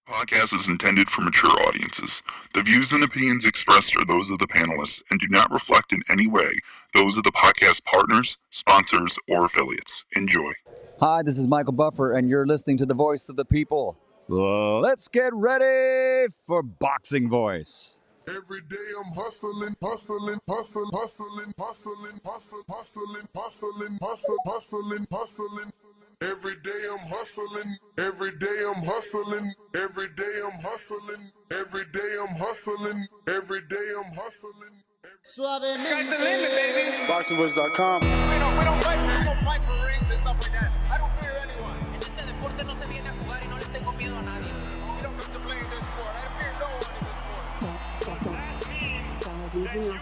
Podcast is intended for mature audiences. The views and opinions expressed are those of the panelists and do not reflect in any way those of the podcast partners, sponsors, or affiliates. Enjoy. Hi, this is Michael Buffer, and you're listening to the Voice of the People. Let's get ready for Boxing Voice. Every day I'm hustling, hustling, hustling, hustling, hustling, hustling, hustling, hustling, hustling, hustling, hustling. Every day I'm hustling, every day I'm hustling, every day I'm hustling, every day I'm hustling, every day I'm hustling. Suavemente. Sky's the limit, baby. BoxingVoice.com. We don't fight for rings and stuff like that. I don't fear anyone. En este deporte no se viene a jugar y no le tengo miedo a nadie. We don't come to play in this sport. I fear no one in this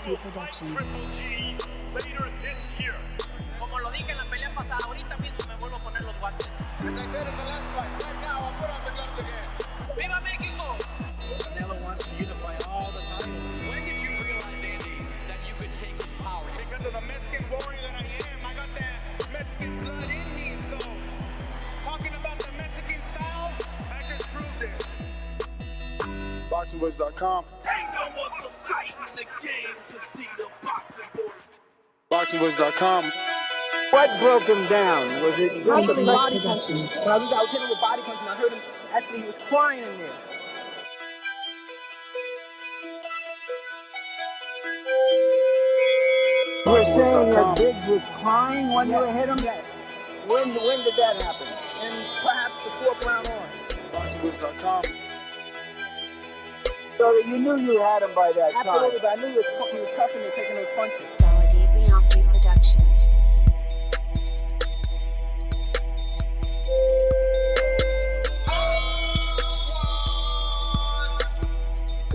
sport. Productions. Triple G later this year. Como lo dije en la pelea pasada, ahorita mismo me vuelvo a poner los guantes. As I said in the last fight, right now I'll put on the gloves again. ¡Viva México! Canelo wants to unify all the titles. When did you realize, Andy, that you could take his power? Because of the Mexican warrior that I am, I got that Mexican blood in me. So, talking about the Mexican style, I just proved it. BoxingVoice.com. Ain't no other fight in the game to see the boxing boys. BoxingVoice.com. What broke him down? Was it just the Unrealistic body punches? Productions. I was hitting him with body punches, and I heard him actually he was crying in there. You were saying that Biggs was crying when you hit him? When did that happen? And perhaps the fourth round on. BoxingVoice.com. So that you knew you had him by that time. Absolutely, but I knew he was tough and taking those punches. Unrealistic Productions.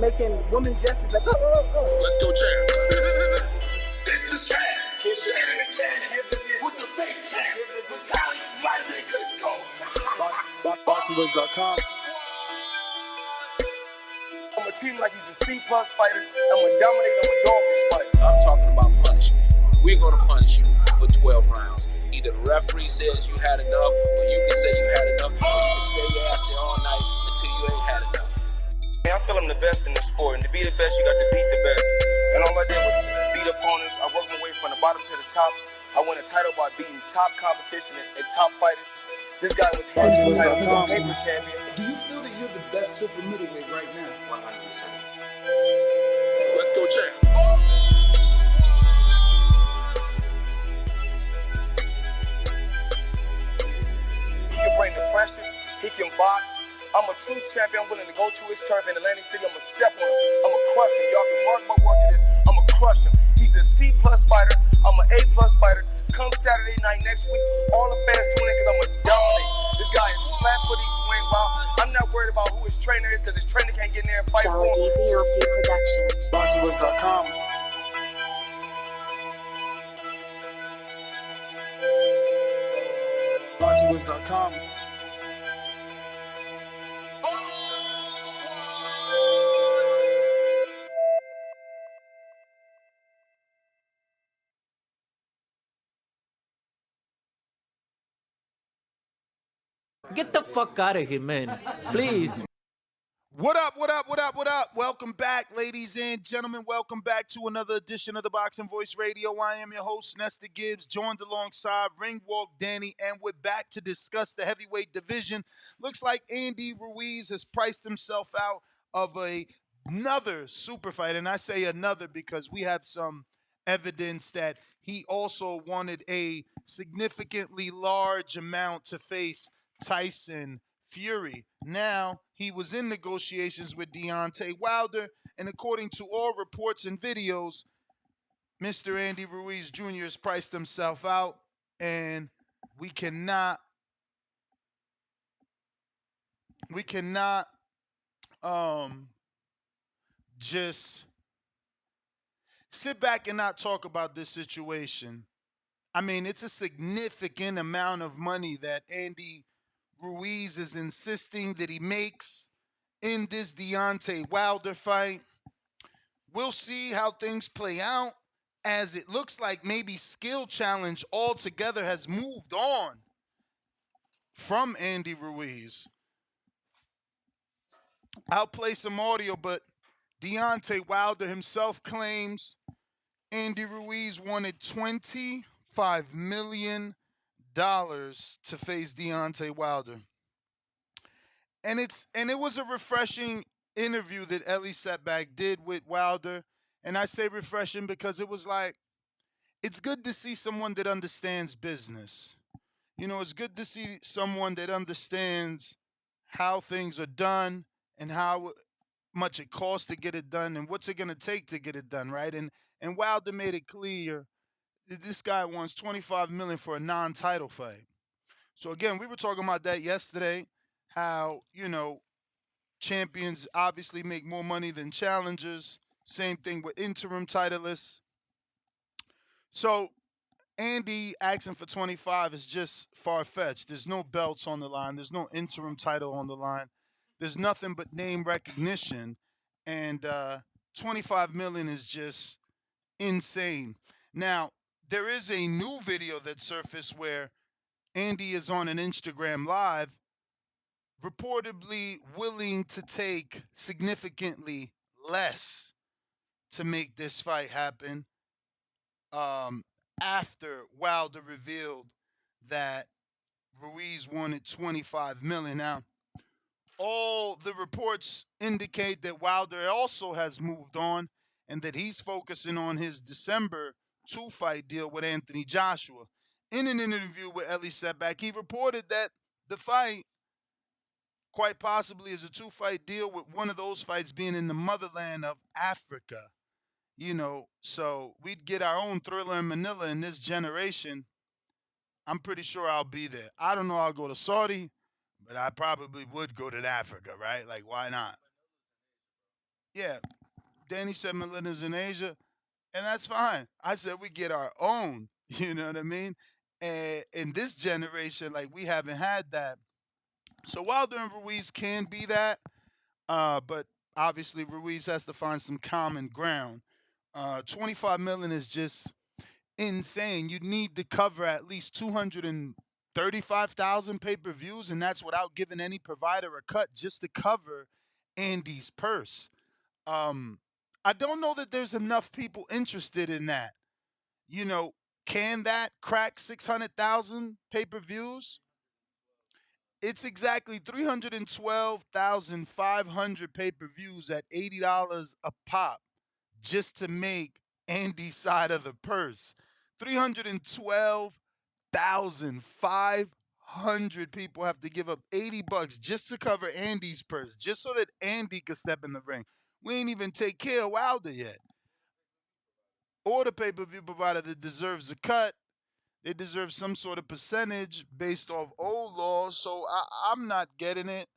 Making women gestures like, oh. Let's go, champ. It's the champ. Shannon the champ. With the fake champ. With Cali, Vladimir Klitschko. BoxingVoice.com. I'm a team like he's a C-plus fighter. I'm going to dominate. I'm a dog this fight. I'm talking about punishment. We're going to punish you for 12 rounds. Either the referee says you had enough, or you can say you had enough, or you can stay your ass there all night until you ain't had enough. I feel I'm the best in the sport, and to be the best, you got to beat the best. And all I did was beat opponents. I worked my way from the bottom to the top. I won a title by beating top competition and top fighters. This guy was hands on title, he's a paper champion. Do you feel that you're the best super middleweight right now? 100%. Let's go, champ. He can bring the pressure. He can box. I'm a true champion. I'm willing to go to his turf in Atlantic City. I'm going to step on him. I'm going to crush him. Y'all can mark my word to this. I'm going to crush him. He's a C-plus fighter. I'm an A-plus fighter. Come Saturday night next week, all the fans tune in because I'm going to dominate. This guy is flat-footed, swing wild. I'm not worried about who his trainer is because his trainer can't get in there and fight for him. Productions. BoxingVoice.com. BoxingVoice.com. Get the fuck out of here, man. Please. What up, what up, what up, what up? Welcome back, ladies and gentlemen. Welcome back to another edition of the Boxing Voice Radio. I am your host, Nestor Gibbs, joined alongside Ringwalk Danny, and we're back to discuss the heavyweight division. Looks like Andy Ruiz has priced himself out of another super fight, and I say another because we have some evidence that he also wanted a significantly large amount to face Tyson Fury. Now, he was in negotiations with Deontay Wilder, and according to all reports and videos, Mr. Andy Ruiz Jr. has priced himself out, and we cannot just sit back and not talk about this situation. I mean, it's a significant amount of money that Andy Ruiz is insisting that he makes in this Deontay Wilder fight. We'll see how things play out, as it looks like maybe Skill Challenge altogether has moved on from Andy Ruiz. I'll play some audio, but Deontay Wilder himself claims Andy Ruiz wanted $25 million to face Deontay Wilder. And it was a refreshing interview that Ellie Setback did with Wilder. And I say refreshing because it was like, it's good to see someone that understands business. You know, it's good to see someone that understands how things are done and how much it costs to get it done and what's it going to take to get it done, right? And Wilder made it clear that this guy wants $25 million for a non-title fight. So again, we were talking about that yesterday, how, you know, champions obviously make more money than challengers. Same thing with interim titleists. So Andy asking for 25 is just far-fetched. There's no belts on the line. There's no interim title on the line. There's nothing but name recognition. And 25 million is just insane. Now, there is a new video that surfaced where Andy is on an Instagram Live, reportedly willing to take significantly less to make this fight happen. After Wilder revealed that Ruiz wanted 25 million. Now, all the reports indicate that Wilder also has moved on and that he's focusing on his December 2-fight deal with Anthony Joshua. In an interview with Ellie Setback, he reported that the fight quite possibly is a 2-fight deal, with one of those fights being in the motherland of Africa. You know, so we'd get our own Thriller in Manila in this generation. I'm pretty sure I'll be there. I don't know I'll go to Saudi, but I probably would go to Africa, right? Like, why not? Yeah, Danny said Manila's in Asia, and that's fine. I said we get our own, you know what I mean? And in this generation, like, we haven't had that. So Wilder and Ruiz can be that, but obviously Ruiz has to find some common ground. 25 million is just insane. You need to cover at least 235,000 pay-per-views, and that's without giving any provider a cut, just to cover Andy's purse. I don't know that there's enough people interested in that. You know, can that crack 600,000 pay-per-views? It's exactly 312,500 pay-per-views at $80 a pop, just to make Andy's side of the purse. 312,500 people have to give up $80 just to cover Andy's purse, just so that Andy could step in the ring. We ain't even take care of Wilder yet. Or the pay-per-view provider that deserves a cut. They deserve some sort of percentage based off old laws, so I'm not getting it.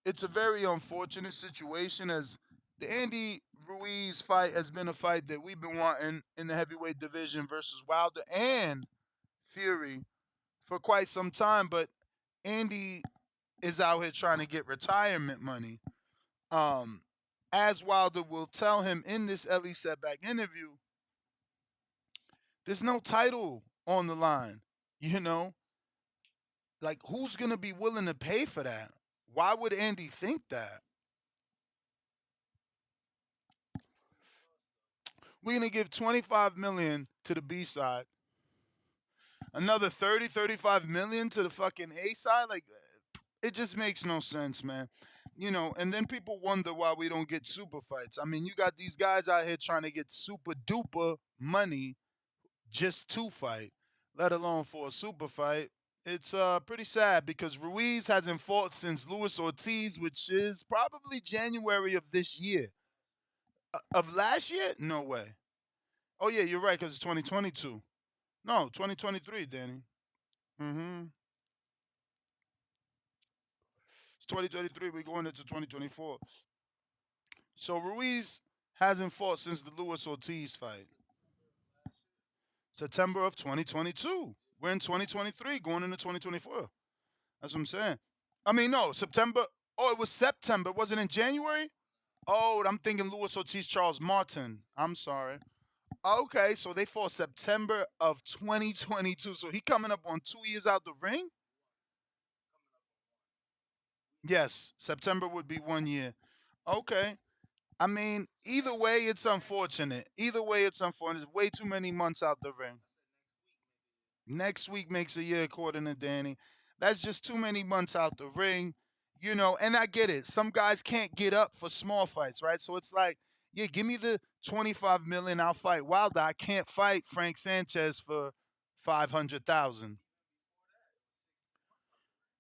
It's a very unfortunate situation, as the Andy Ruiz fight has been a fight that we've been wanting in the heavyweight division versus Wilder and Fury for quite some time, but Andy is out here trying to get retirement money. As Wilder will tell him in this Ellie Setback interview, there's no title on the line, you know? Like, who's going to be willing to pay for that? Why would Andy think that? We're going to give 25 million to the B side. Another 30, 35 million to the fucking A side? Like, it just makes no sense, man. You know, and then people wonder why we don't get super fights. I mean, you got these guys out here trying to get super duper money just to fight, let alone for a super fight. It's pretty sad because Ruiz hasn't fought since Luis Ortiz, which is probably January of this year. Of last year? No way. Oh, yeah, you're right, because it's 2022. No, 2023, Danny. It's 2023. We're going into 2024. So Ruiz hasn't fought since the Luis Ortiz fight. September of 2022. We're in 2023, going into 2024. That's what I'm saying. I mean, no, September. Oh, it was September. Was it in January? Oh, I'm thinking Luis Ortiz, Charles Martin. I'm sorry. Okay, so they fought September of 2022. So he coming up on 2 years out the ring? Yes, September would be 1 year. Okay. I mean, either way, it's unfortunate. Either way, it's unfortunate. Way too many months out the ring. Next week makes a year, according to Danny. That's just too many months out the ring, and I get it. Some guys can't get up for small fights, right? So it's like, yeah, give me the 25 million, I'll fight Wilder. I can't fight Frank Sanchez for 500,000.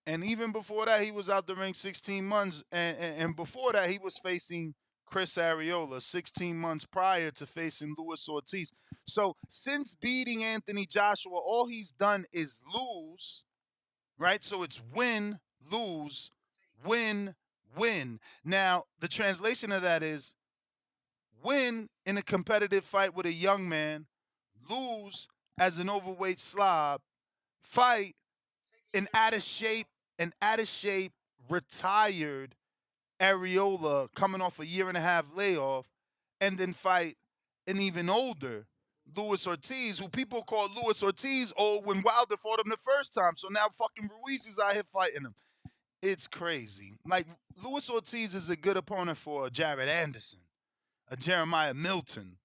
And even before that, he was out the ring 16 months. And before that, he was facing Chris Arreola 16 months prior to facing Luis Ortiz. So since beating Anthony Joshua, all he's done is lose, right? So it's win, lose, win, win. Now, the translation of that is win in a competitive fight with a young man, lose as an overweight slob, fight an out of shape, retired Arreola coming off a 1.5-year layoff, and then fight an even older Luis Ortiz, who people called Luis Ortiz old when Wilder fought him the first time. So now fucking Ruiz is out here fighting him. It's crazy. Like, Luis Ortiz is a good opponent for a Jared Anderson, a Jeremiah Milton,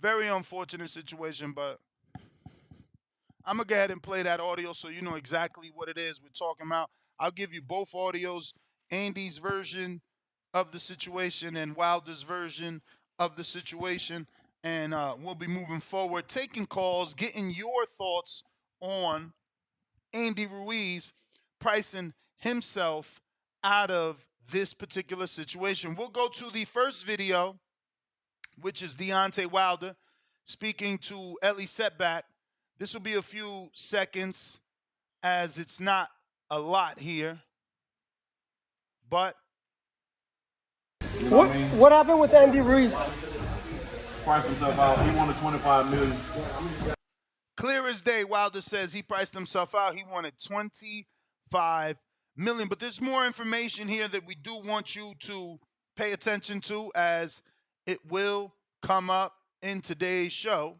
Very unfortunate situation, but I'm going to go ahead and play that audio so you know exactly what it is we're talking about. I'll give you both audios, Andy's version of the situation and Wilder's version of the situation, and we'll be moving forward, taking calls, getting your thoughts on Andy Ruiz pricing himself out of this particular situation. We'll go to the first video, which is Deontay Wilder speaking to Ellie Setback. This will be a few seconds, as it's not a lot here. But what happened with Andy Ruiz? Priced himself out. He wanted $25 million. Clear as day, Wilder says he priced himself out. He wanted $25 million. But there's more information here that we do want you to pay attention to, as it will come up in today's show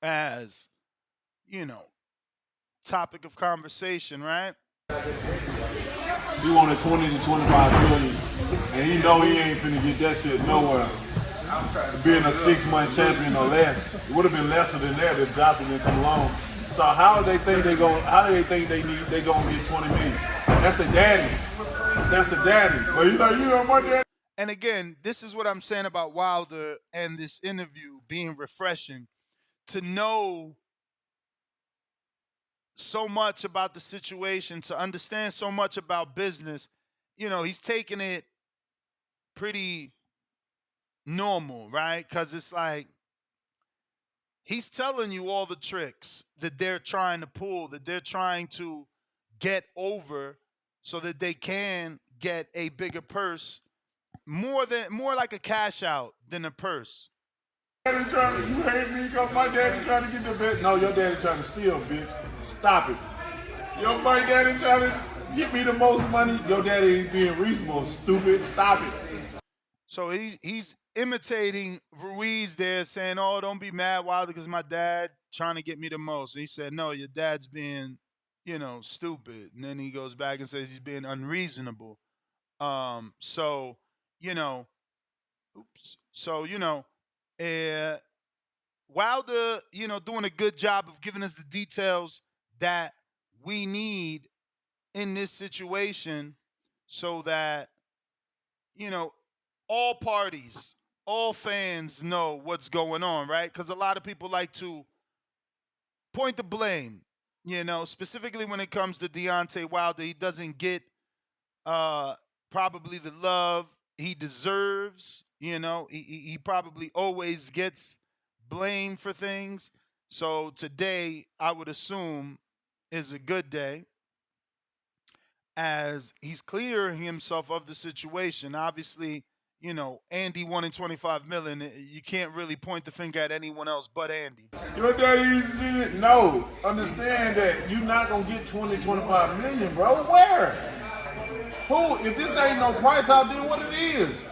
as, topic of conversation, right? He wanted 20 to 25 million, and he know he ain't finna get that shit nowhere. Being a 6-month champion or less, it would have been lesser than that if Johnson didn't come along. So how do they think they gonna get 20 million? That's the daddy. That's the daddy. Well, you know what daddy. And again, this is what I'm saying about Wilder and this interview being refreshing, to know so much about the situation, to understand so much about business. He's taking it pretty normal, right? Because it's like he's telling you all the tricks that they're trying to pull, that they're trying to get over so that they can get a bigger purse, more like a cash out than a purse. You hate me because my daddy trying to get the bet. No, your daddy trying to steal, bitch. Stop it. Your my daddy trying to get me the most money. Your daddy ain't being reasonable, stupid. Stop it. So he's imitating Ruiz there, saying, "Oh, don't be mad, Wilder, because my dad trying to get me the most." And he said, "No, your dad's being, stupid." And then he goes back and says he's being unreasonable. So Wilder, doing a good job of giving us the details that we need in this situation, so that all parties, all fans know what's going on, right? Because a lot of people like to point the blame, specifically when it comes to Deontay Wilder. He doesn't get probably the love he deserves. He probably always gets blamed for things. So today, I would assume, is a good day, as he's clearing himself of the situation. Obviously, Andy wanting $25 million. You can't really point the finger at anyone else but Andy. Your daddy's no. Understand that you're not gonna get 20, 25 million, bro. Where? Who? If this ain't no price out there, what it is?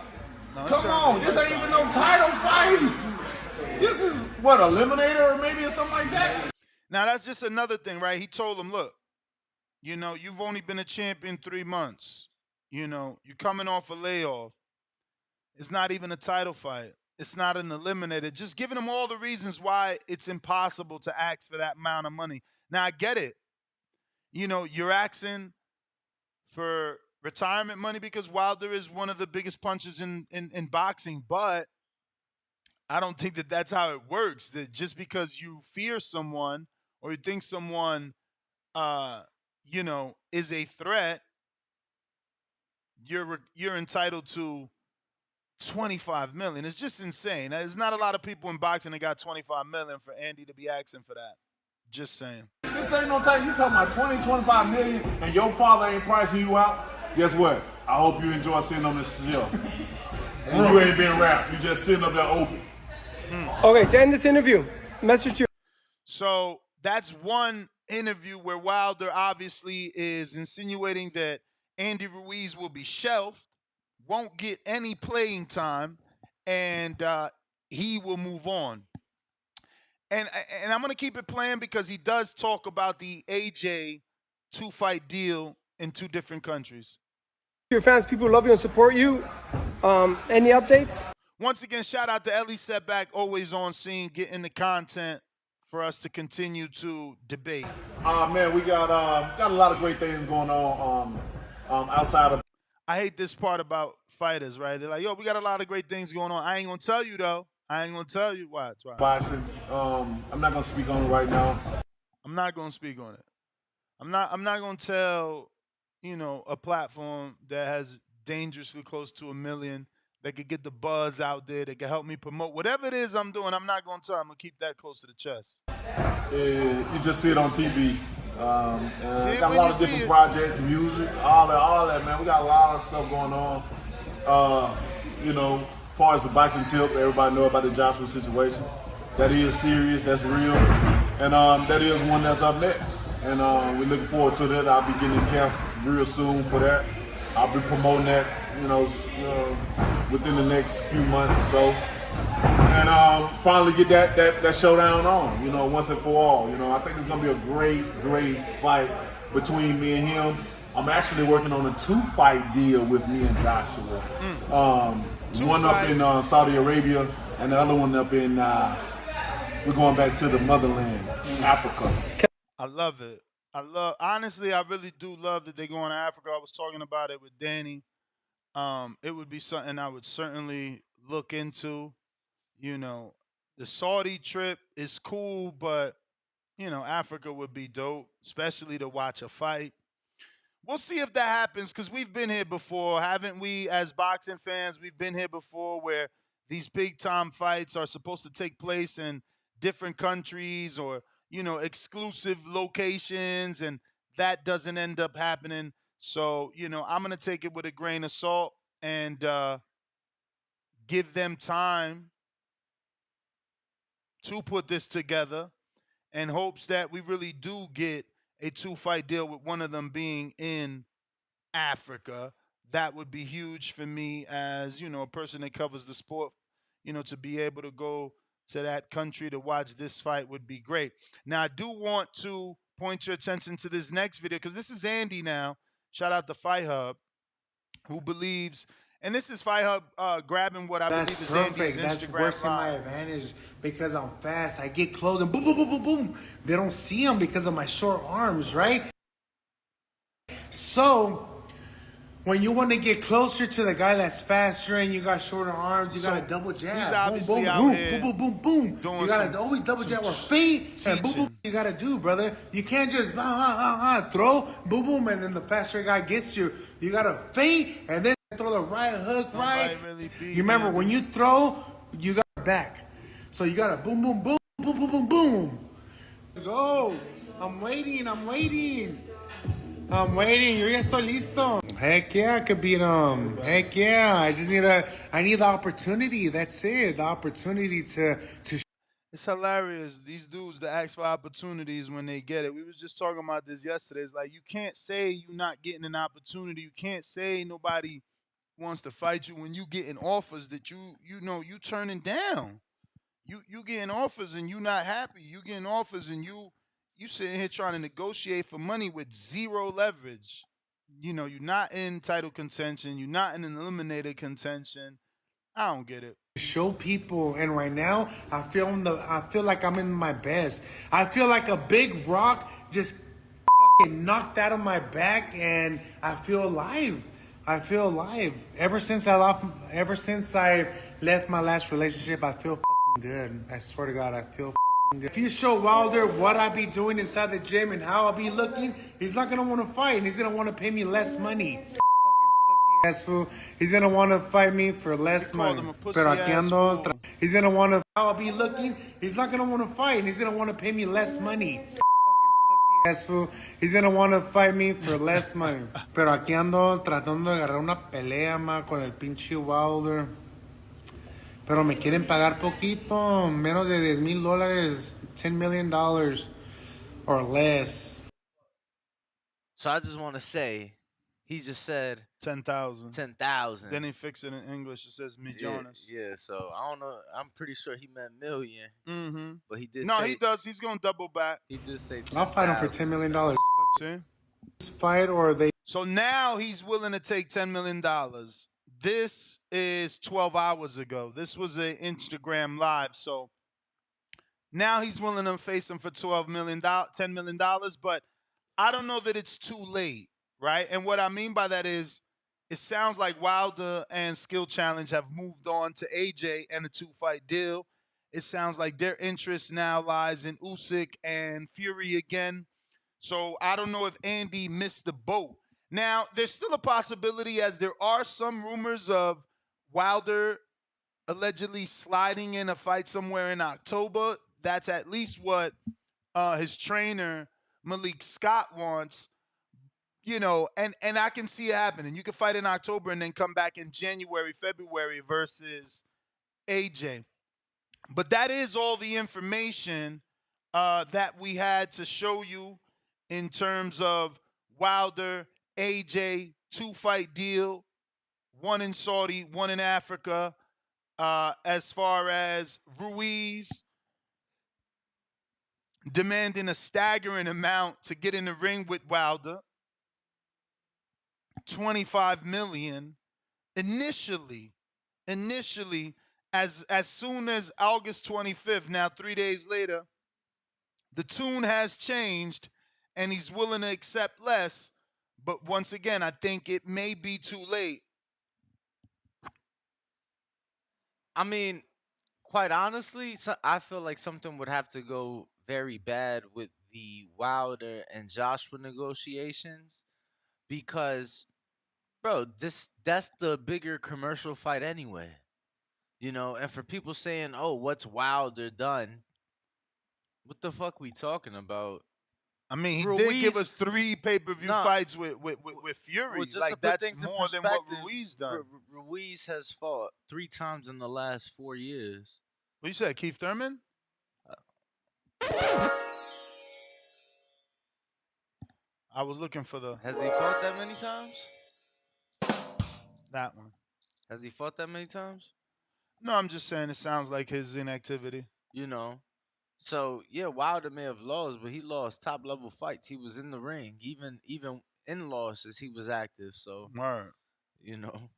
No, come on, this ain't even no title fight. This is what, Eliminator or maybe or something like that. Now, that's just another thing, right? He told him, look, you've only been a champion 3 months. You're coming off a layoff. It's not even a title fight. It's not an eliminator. Just giving him all the reasons why it's impossible to ask for that amount of money. Now, I get it. You're asking for retirement money because Wilder is one of the biggest punchers in boxing, but I don't think that that's how it works. That just because you fear someone or you think someone, is a threat, you're entitled to $25 million. It's just insane. There's not a lot of people in boxing that got $25 million for Andy to be asking for that. Just saying. This ain't no time. You talking about 20, 25 million, and your father ain't pricing you out. Guess what? I hope you enjoy sitting on this shelf. And you ain't been wrapped. You just sitting up there open. Okay, to end this interview, message to you. So that's one interview where Wilder obviously is insinuating that Andy Ruiz will be shelved, won't get any playing time, and he will move on. And I'm going to keep it playing because he does talk about the AJ 2-fight deal in 2 different countries. Your fans, people who love you and support you. Any updates? Once again, shout out to Ellie Setback, always on scene, getting the content for us to continue to debate. Man, we got a lot of great things going on outside of. I hate this part about fighters, right? They're like, yo, we got a lot of great things going on. I ain't going to tell you, though. I ain't going to tell you why. That's why. Boxing. I'm not going to speak on it right now. I'm not going to speak on it. I'm not going to tell, a platform that has dangerously close to 1 million that could get the buzz out there, that could help me promote. Whatever it is I'm doing, I'm not going to tell. I'm going to keep that close to the chest. You just see it on TV. See got a lot of different projects, music, all that, man. We got a lot of stuff going on. As far as the boxing tip, everybody know about the Joshua situation. That is serious, that's real, and that is one that's up next. And we're looking forward to that. I'll be getting in camp real soon for that. I'll be promoting that, within the next few months or so. And finally get that showdown on, once and for all. I think it's going to be a great fight between me and him. I'm actually working on a 2-fight deal with me and Joshua. One up in Saudi Arabia and the other one up in, we're going back to the motherland, Africa. I love it. Honestly, I really do love that they're going to Africa. I was talking about it with Danny. It would be something I would certainly look into. The Saudi trip is cool, but, Africa would be dope, especially to watch a fight. We'll see if that happens because we've been here before, haven't we? As boxing fans, we've been here before where these big-time fights are supposed to take place in different countries or, exclusive locations, and that doesn't end up happening. So, I'm going to take it with a grain of salt and give them time to put this together in hopes that we really do get a 2-fight deal with one of them being in Africa. That would be huge for me as, a person that covers the sport, to be able to go to that country to watch this fight would be great. Now, I do want to point your attention to this next video because this is Andy now. Shout out to Fight Hub, who believes, and this is Fight Hub grabbing what I believe is Andy's Instagram. That's works in my advantage because I'm fast. I get close and boom, boom, boom, boom, boom. They don't see them because of my short arms, right? So when you want to get closer to the guy that's faster and you got shorter arms, you got to double jab. He's obviously boom, out boom, here boom, boom, boom, boom. You got to always double jab or feint and boom, boom. You got to do, brother. You can't just throw, boom, boom, and then the faster guy gets you. You got to feint and then throw the right hook, right? Really you remember when you throw, you got back. So you got to boom, boom, boom, boom, boom, boom, boom. Let's go. I'm waiting. Yo ya estoy listo. Heck yeah, I could beat him. Heck yeah. I need the opportunity. That's it. The opportunity to. It's hilarious. These dudes that ask for opportunities when they get it. We was just talking about this yesterday. It's like you can't say you're not getting an opportunity. You can't say nobody wants to fight you when you getting offers that you turning down. You getting offers and you not happy. You getting offers and you you sitting here trying to negotiate for money with zero leverage. You know, you're not in title contention. You're not in an eliminated contention. I don't get it. Show people, and right now I feel like I'm in my best. I feel like a big rock just fucking knocked out of my back, and I feel alive. I feel alive. Ever since I left my last relationship, I feel fucking good. I swear to God, I feel fucking good. If you show Wilder what I be doing inside the gym and how I be looking, he's not gonna want to fight, and he's gonna want to pay me less money. Ass fool. He's gonna want to fight me for less money. Pero aquí ando. He's gonna want to. How I'll be looking. He's not gonna want to fight, and he's gonna want to pay me less money. Fucking pussy ass fool. He's gonna want to fight me for less money. Pero aquí ando tratando de agarrar una pelea ma con el pinche Wilder. Pero me quieren pagar poquito, menos de $10,000, $10 million or less. So I just want to say, he just said 10,000. 10,000. Then he fixed it in English. It says millones. Yeah, so I don't know. I'm pretty sure he meant million. Mm-hmm. But he did. No, say, he does. He's gonna double back. He did say 10,000. I'll fight him for $10 million. See? Fight or they. So now he's willing to take $10 million. This is 12 hours ago. This was an Instagram live. So now he's willing to face him for $10 million. But I don't know that it's too late, right? And what I mean by that is, it sounds like Wilder and Skill Challenge have moved on to AJ and a 2-fight deal. It sounds like their interest now lies in Usyk and Fury again. So I don't know if Andy missed the boat. Now, there's still a possibility, as there are some rumors of Wilder allegedly sliding in a fight somewhere in October. That's at least what his trainer, Malik Scott, wants. You know, and I can see it happening. You can fight in October and then come back in January, February versus AJ. But that is all the information that we had to show you in terms of Wilder, AJ, 2-fight deal, one in Saudi, one in Africa. As far as Ruiz demanding a staggering amount to get in the ring with Wilder, $25 million initially, as soon as August 25th. Now 3 days later, the tune has changed, and he's willing to accept less. But once again, I think it may be too late. I mean, quite honestly, I feel like something would have to go very bad with the Wilder and Joshua negotiations, because, bro, that's the bigger commercial fight anyway. You know, and for people saying, "Oh, what's Wilder done?" What the fuck we talking about? I mean, he did give us 3 pay-per-view fights with Fury. Well, just like, to put that's things in more than what perspective, Ruiz done. Ruiz has fought 3 times in the last 4 years. What you said, Keith Thurman? I was looking for the... Has he fought that many times? That one. Has he fought that many times? No, I'm just saying it sounds like his inactivity. You know. So, yeah, Wilder may have lost, but he lost top-level fights. He was in the ring. Even in losses, he was active. So, Word. You know.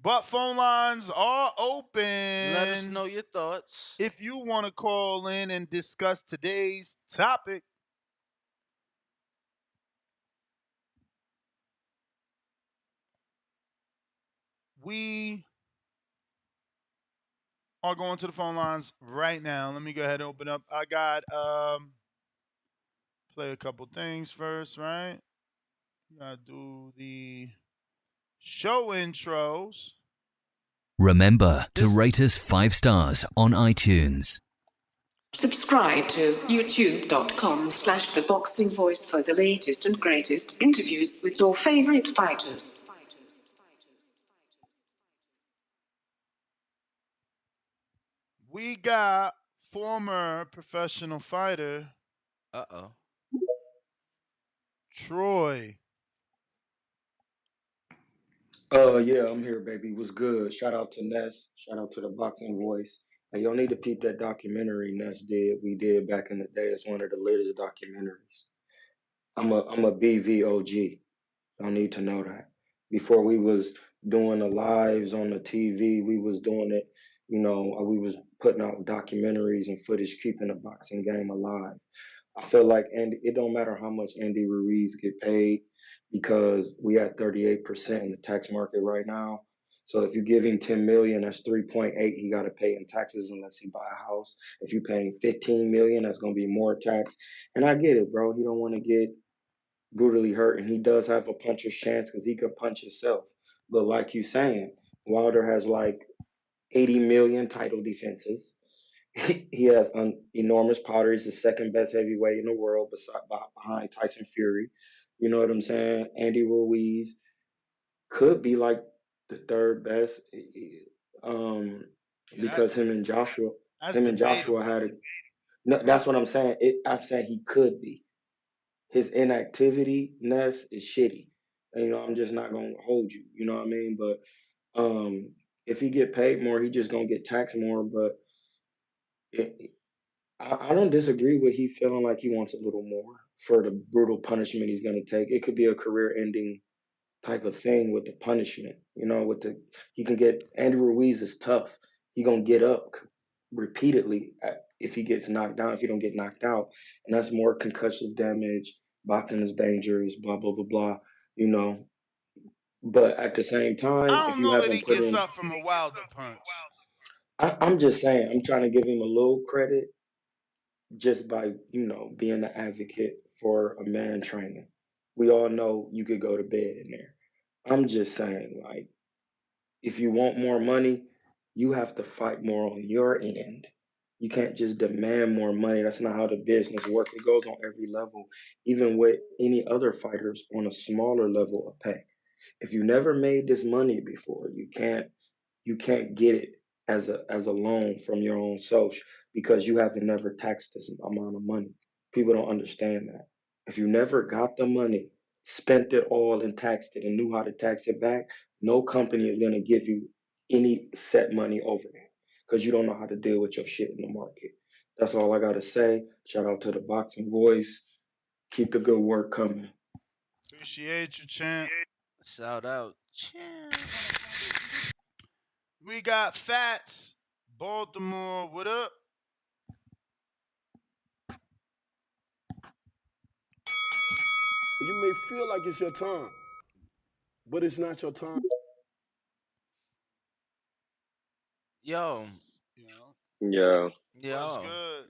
But phone lines are open. Let us know your thoughts. If you want to call in and discuss today's topic. We are going to the phone lines right now. Let me go ahead and open up. I got play a couple things first, right? Gotta do the show intros. Remember to rate us 5 stars on iTunes. Subscribe to youtube.com/theboxingvoice for the latest and greatest interviews with your favorite fighters. We got former professional fighter. Troy. Yeah, I'm here, baby. What's good? Shout out to Ness. Shout out to the Boxing Voice. And y'all need to peep that documentary we did back in the day. It's one of the latest documentaries. I'm a BVOG. Y'all need to know that. Before we was doing the lives on the TV, we was doing it, we was putting out documentaries and footage keeping the boxing game alive. I feel like Andy, it don't matter how much Andy Ruiz get paid because we at 38% in the tax market right now. So if you give him 10 million, that's 3.8 he got to pay in taxes unless he buy a house. If you pay him 15 million, that's going to be more tax. And I get it, bro. He don't want to get brutally hurt, and he does have a puncher's chance because he could punch himself. But like you saying, Wilder has like 80 million title defenses. He has enormous power. He's the second best heavyweight in the world, behind Tyson Fury. You know what I'm saying? Andy Ruiz could be like the third best, because That's him and Joshua debatable. had a. No, that's what I'm saying. I'm saying he could be. His inactivity-ness is shitty. I'm just not gonna hold you. You know what I mean? But if he get paid more, he just gonna get taxed more. But it, I don't disagree with he feeling like he wants a little more for the brutal punishment he's gonna take. It could be a career-ending type of thing with the punishment. He can get Andy Ruiz is tough. He gonna get up repeatedly if he gets knocked down. If he don't get knocked out, and that's more concussive damage. Boxing is dangerous. Blah blah blah blah. You know, but at the same time, I if don't you know that he haven't put gets in, up from a Wilder punch. I'm just saying, I'm trying to give him a little credit just by being the advocate for a man training. We all know you could go to bed in there. I'm just saying, like, if you want more money, you have to fight more on your end. You can't just demand more money. That's not how the business works. It goes on every level, even with any other fighters on a smaller level of pay. If you never made this money before, you can't get it as a loan from your own self because you haven't never taxed this amount of money. People don't understand that. If you never got the money, spent it all and taxed it and knew how to tax it back, no company is gonna give you any set money over there because you don't know how to deal with your shit in the market. That's all I gotta say. Shout out to the Boxing Voice. Keep the good work coming. Appreciate you, champ. Shout out. We got Fats, Baltimore. What up? You may feel like it's your time, but it's not your time. Yo. Yo, What's Yo. good?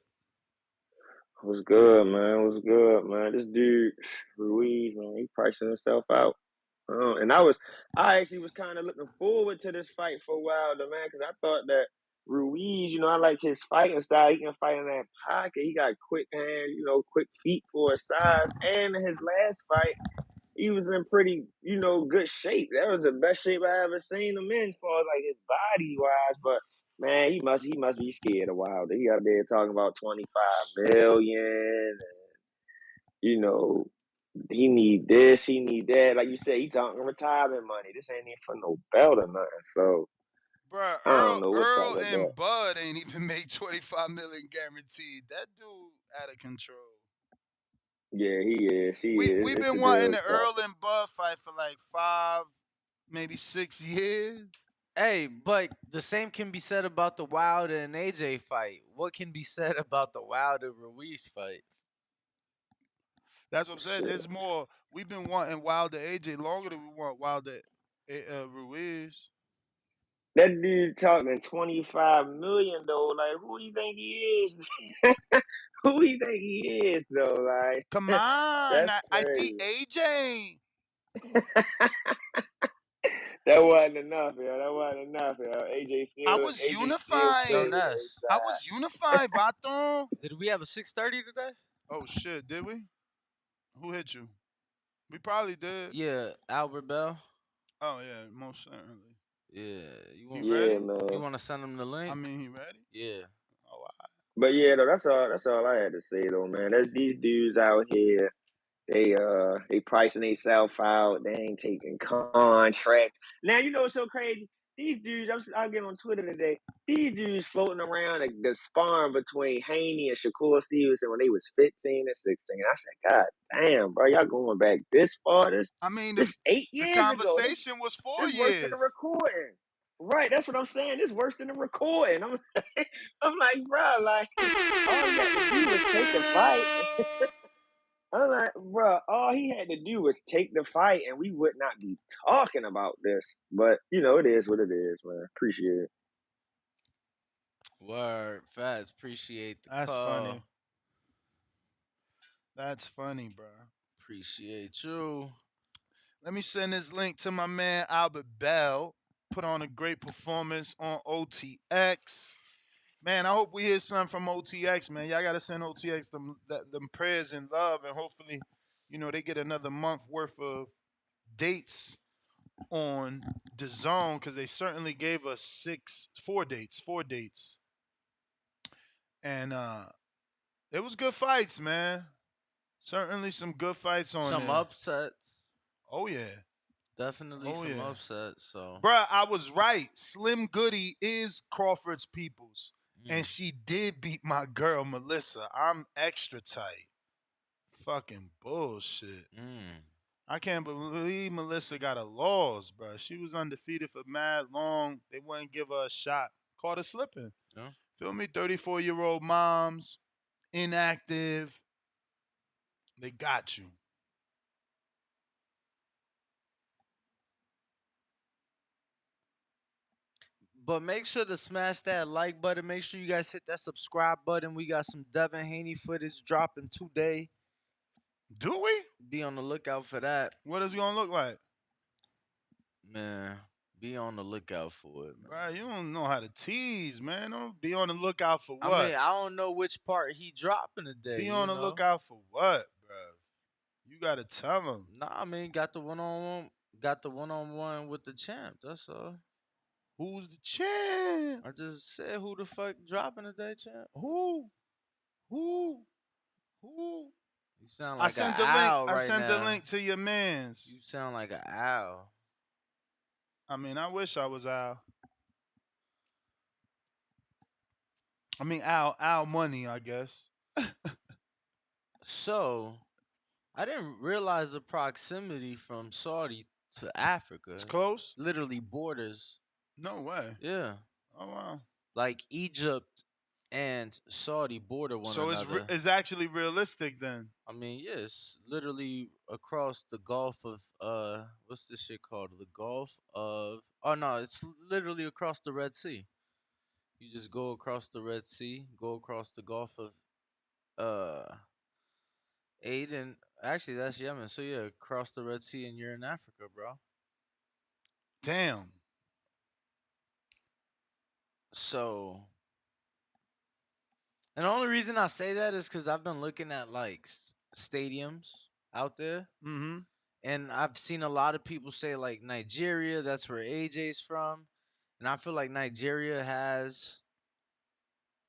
what's good, man? What's good, man? This dude, Ruiz, man, he pricing himself out. And I actually was kind of looking forward to this fight for a while, though, man, because I thought that Ruiz, I like his fighting style. He can fight in that pocket. He got quick hands, quick feet for his size. And in his last fight, he was in pretty, good shape. That was the best shape I ever seen him in, as far as like his body wise. But man, he must be scared of Wilder. He out there talking about 25 million, and he need this, he need that. Like you said, he talking retirement money. This ain't even for no belt or nothing. So Bruh, I don't know what's up Earl with that. and Bud ain't even made 25 million guaranteed. That dude out of control. Yeah, he is. He is. We've It's been the wanting real the talk. Earl and Bud fight for like 5, maybe 6 years. Hey, but the same can be said about the Wilder and AJ fight. What can be said about the Wilder Ruiz fight? That's what I'm saying. Shit. There's more. We've been wanting Wilder AJ longer than we want Wilder Ruiz. That dude talking 25 million though. Like, who do you think he is? Who do you think he is though? Like, Come on, that's I beat crazy. AJ. That wasn't enough, yo. That wasn't enough, yo. I AJ was still Yo, unified. crazy on Ness. his I side. was unified, Baton. Did we have a 6:30 today? Oh shit, did we? Who hit you? We probably did. Yeah, Albert Bell. Oh yeah, most certainly. Yeah, He Yeah, ready? you man. want to send him the I link? mean, he ready? Yeah. Oh, But yeah, though, that's all I had to say though, man. That's these dudes out here. They pricing themselves out. They ain't taking contract. Now you know what's so crazy? These dudes, I'll get on Twitter today. These dudes floating around the sparring between Haney and Shakur Stevenson when they was 15 and 16. I said, God damn, bro, y'all going back this far? This 8 the years ago. conversation was 4 This worse than the years. recording. Right, that's what I'm saying. This worse than the recording. I'm like, bro, like all he had to do was take the fight. I'm like, bro, all he had to do was take the fight, and we would not be talking about this. But it is what it is, man. Appreciate it. Word, Fats, appreciate the That's call. funny. That's funny, bro. Appreciate you. Let me send this link to my man Albert Bell. Put on a great performance on OTX. Man, I hope we hear something from OTX, man. Y'all gotta send OTX them prayers and love, and hopefully, they get another month worth of dates on the zone, because they certainly gave us four dates. And it was good fights, man. Certainly some good fights on Some there. upsets. Oh yeah. Definitely some upsets. So, bruh, I was right. Slim Goody is Crawford's peoples. And she did beat my girl, Melissa. I'm extra tight. Fucking bullshit. I can't believe Melissa got a loss, bruh. She was undefeated for mad long. They wouldn't give her a shot. Caught her slipping. Yeah. Feel me? 34-year-old moms, inactive. They got you. but make sure to smash that like button. Make sure you guys hit that subscribe button. We got some Devin Haney footage dropping today. Do we? Be on the lookout for that. What is it gonna look like? Man, be on the lookout for it, man. Bro, you don't know how to tease, man. Don't be on the lookout for what? I mean, I don't know which part he dropping today. Be on the lookout for what, bro? You gotta tell him. Nah, I mean, got the one-on-one with the champ. That's all. Who's the champ? I just said who the fuck dropping today, champ. Who? You sound like I sent an the link. owl I right sent now. the link to your man's. You sound like an owl. I mean, I wish I was Al. I mean, Al money, I guess. So, I didn't realize the proximity from Saudi to Africa. It's close? Literally borders. No way. Yeah. Oh, wow. Like Egypt and Saudi border one So another. it's actually realistic then. I mean, yeah, it's literally across the Gulf of what's this shit called? The Gulf of it's literally across the Red Sea. You just go across the Red Sea, go across the Gulf of Aden. Actually, that's Yemen. So yeah, across the Red Sea and you're in Africa, bro. Damn. So, and the only reason I say that is because I've been looking at like stadiums out there. Mm-hmm. And I've seen a lot of people say like Nigeria, that's where AJ's from. And I feel like Nigeria has,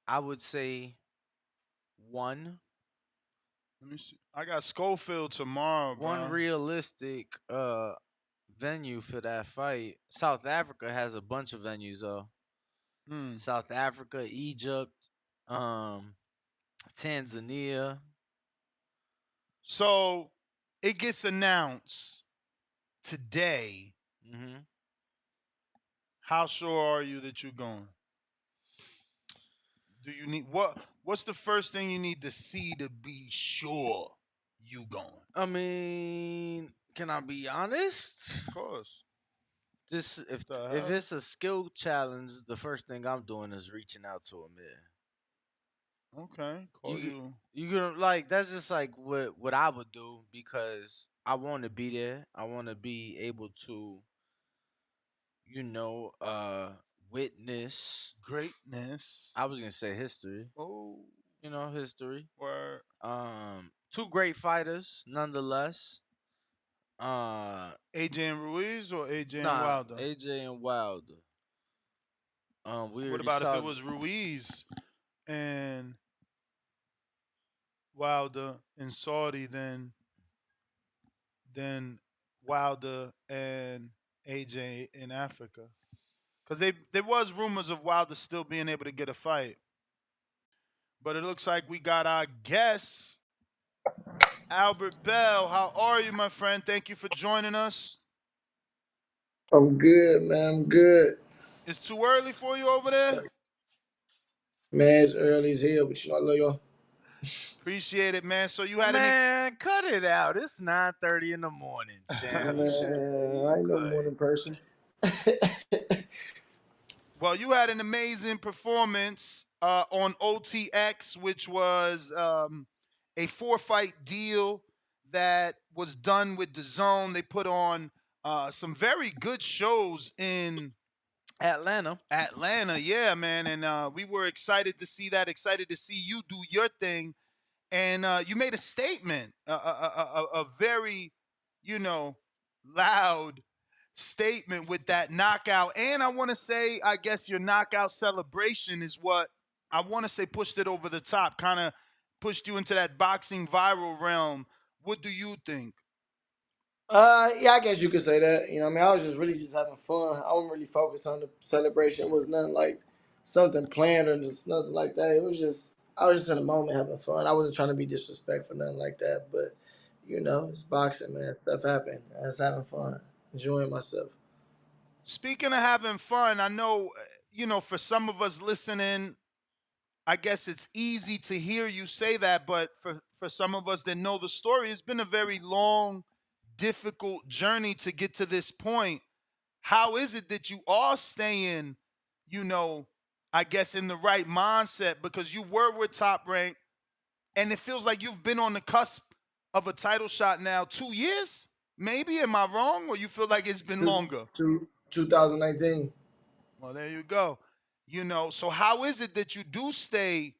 I would say, one. Let me see. I got Schofield tomorrow, bro. One realistic venue for that fight. South Africa has a bunch of venues though. South Africa, Egypt, Tanzania. So it gets announced today. Mm-hmm. How sure are you that you're going? Do you need what's the first thing you need to see to be sure you going? I mean, can I be honest? Of course. This if it's a skill challenge, the first thing I'm doing is reaching out to a man. Okay. You gonna like that's just like what I would do because I want to be there. I want to be able to, witness greatness. I was gonna say history. Oh, history. Word. Two great fighters, nonetheless. AJ and Ruiz or AJ and Wilder? AJ and Wilder. What about if it was Ruiz and Wilder in Saudi, then Wilder and AJ in Africa? Because there was rumors of Wilder still being able to get a fight. But it looks like we got our guest, Albert Bell. How are you, my friend? Thank you for joining us. I'm good, man. I'm good. It's too early for you over there? Man, it's early as hell, but you know I love y'all. Appreciate it, man. So you had Man, cut it out. It's 9:30 in the morning, champ. Man, I ain't no morning person. Well, you had an amazing performance on OTX, which was a 4-fight deal that was done with the Zone. They put on some very good shows in Atlanta, yeah, man. And we were excited to see that, excited to see you do your thing. And you made a statement, a very, loud statement with that knockout. And I want to say, I guess your knockout celebration is what I want to say pushed it over the top, kind of pushed you into that boxing viral realm. What do you think? Yeah, I guess you could say that. You know, what I mean, I was just really just having fun. I wasn't really focused on the celebration. It was nothing like something planned or just nothing like that. It was just I was just in the moment having fun. I wasn't trying to be disrespectful, nothing like that. But you know, it's boxing, man. Stuff happened. I was having fun, enjoying myself. Speaking of having fun, I know, for some of us listening, I guess it's easy to hear you say that, but for some of us that know the story, it's been a very long, difficult journey to get to this point. How is it that you are staying, I guess in the right mindset, because you were with Top Rank and it feels like you've been on the cusp of a title shot now 2 years? Maybe, am I wrong? Or you feel like it's been longer? 2019. Well, there you go. So how is it that you do stay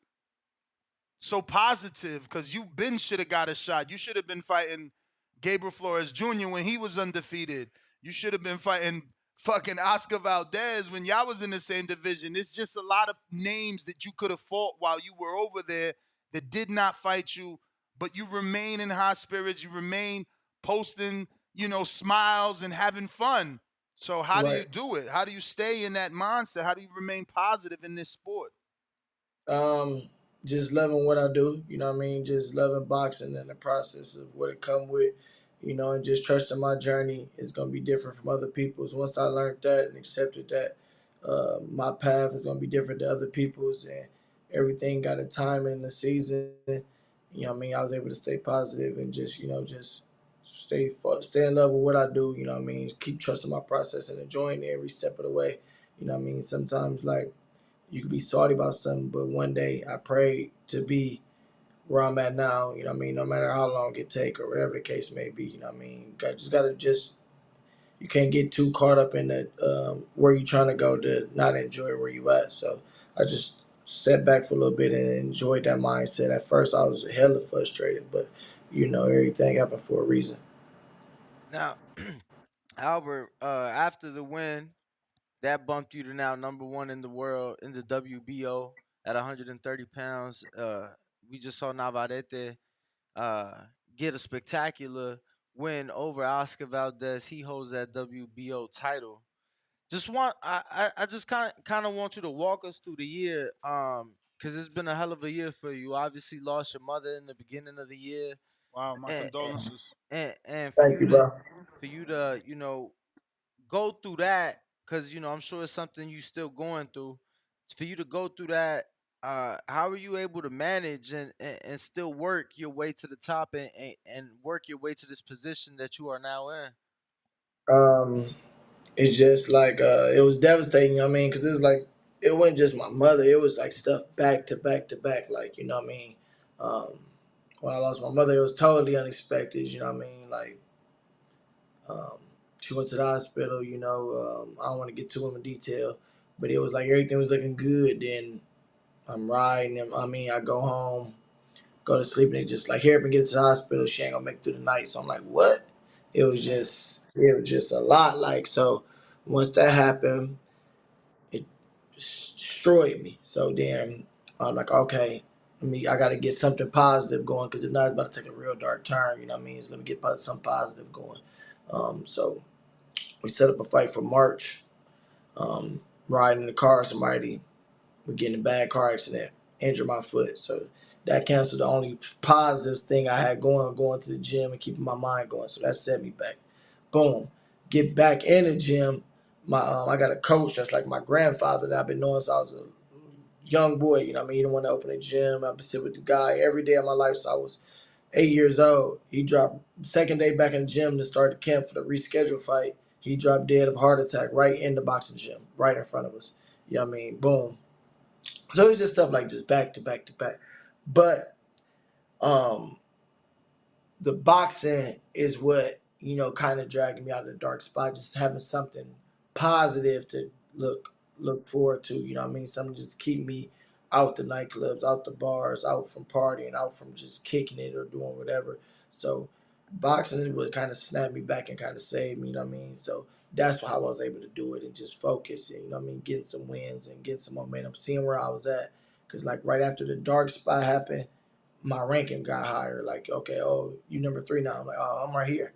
so positive? Because should have got a shot. You should have been fighting Gabriel Flores Jr. when he was undefeated. You should have been fighting fucking Oscar Valdez when y'all was in the same division. It's just a lot of names that you could have fought while you were over there that did not fight you, but you remain in high spirits. You remain posting, smiles and having fun. So how do you do it? How do you stay in that mindset? How do you remain positive in this sport? Just loving what I do, you know what I mean? Just loving boxing and the process of what it come with, you know, and just trusting my journey is gonna be different from other people's. Once I learned that and accepted that, my path is gonna be different to other people's, and everything got a time and a season. You know what I mean? I was able to stay positive and just, just stay in love with what I do. You know what I mean? Keep trusting my process and enjoying every step of the way. You know what I mean? Sometimes like you could be salty about something, but one day I prayed to be where I'm at now, you know what I mean? No matter how long it take or whatever the case may be, you know what I mean? You can't get too caught up in the where you trying to go to not enjoy where you at. So I just sat back for a little bit and enjoyed that mindset. At first I was hella frustrated, but everything happened for a reason. Now, Albert, after the win, that bumped you to now number one in the world in the WBO at 130 pounds. We just saw Navarrete uh, get a spectacular win over Oscar Valdez. He holds that WBO title. I just kind of want you to walk us through the year, because it's been a hell of a year for you. Obviously, lost your mother in the beginning of the year. Wow, my condolences. And Thank you, bro. for you to go through that, because I'm sure it's something you still going through. For you to go through that, how are you able to manage and still work your way to the top and work your way to this position that you are now in? It's just like it was devastating, you know what I mean? Because it was like it wasn't just my mother, it was like stuff back to back to back, like, you know what I mean? Um, when I lost my mother, it was totally unexpected, you know what I mean? Like, um, she went to the hospital, I don't want to get too into detail, but it was like everything was looking good. Then I'm riding, and I go home, go to sleep, and they just like, here, get to the hospital, she ain't gonna make it through the night. So I'm like, what? It was just a lot. Like, so once that happened, it destroyed me. So then I'm like, okay, I got to get something positive going, because if not, it's about to take a real dark turn. You know what I mean? It's going to get some positive going. So we set up a fight for March. riding in the car with somebody, we get in a bad car accident, injure my foot. So that canceled the only positive thing I had going to the gym and keeping my mind going. So that set me back. Boom. Get back in the gym. I got a coach that's like my grandfather that I've been knowing since I was a young boy. You know what I mean? He the one that opened the gym. I've been sitting with the guy every day of my life since I was 8 years old. He dropped the second day back in the gym to start the camp for the rescheduled fight. He dropped dead of a heart attack right in the boxing gym, right in front of us. You know what I mean? Boom. So it's just stuff like just back to back to back. But um the boxing is what, kind of dragging me out of the dark spot. Just having something positive to look forward to, you know what I mean? Something just keep me out the nightclubs, out the bars, out from partying, out from just kicking it or doing whatever. So boxing would kind of snap me back and kind of save me, you know what I mean? So that's how I was able to do it and just focus and, you know what I mean, getting some wins and getting some momentum, seeing where I was at. Because, like, right after the dark spot happened, my ranking got higher. Like, okay, oh, you number 3 now. I'm like, oh, I'm right here.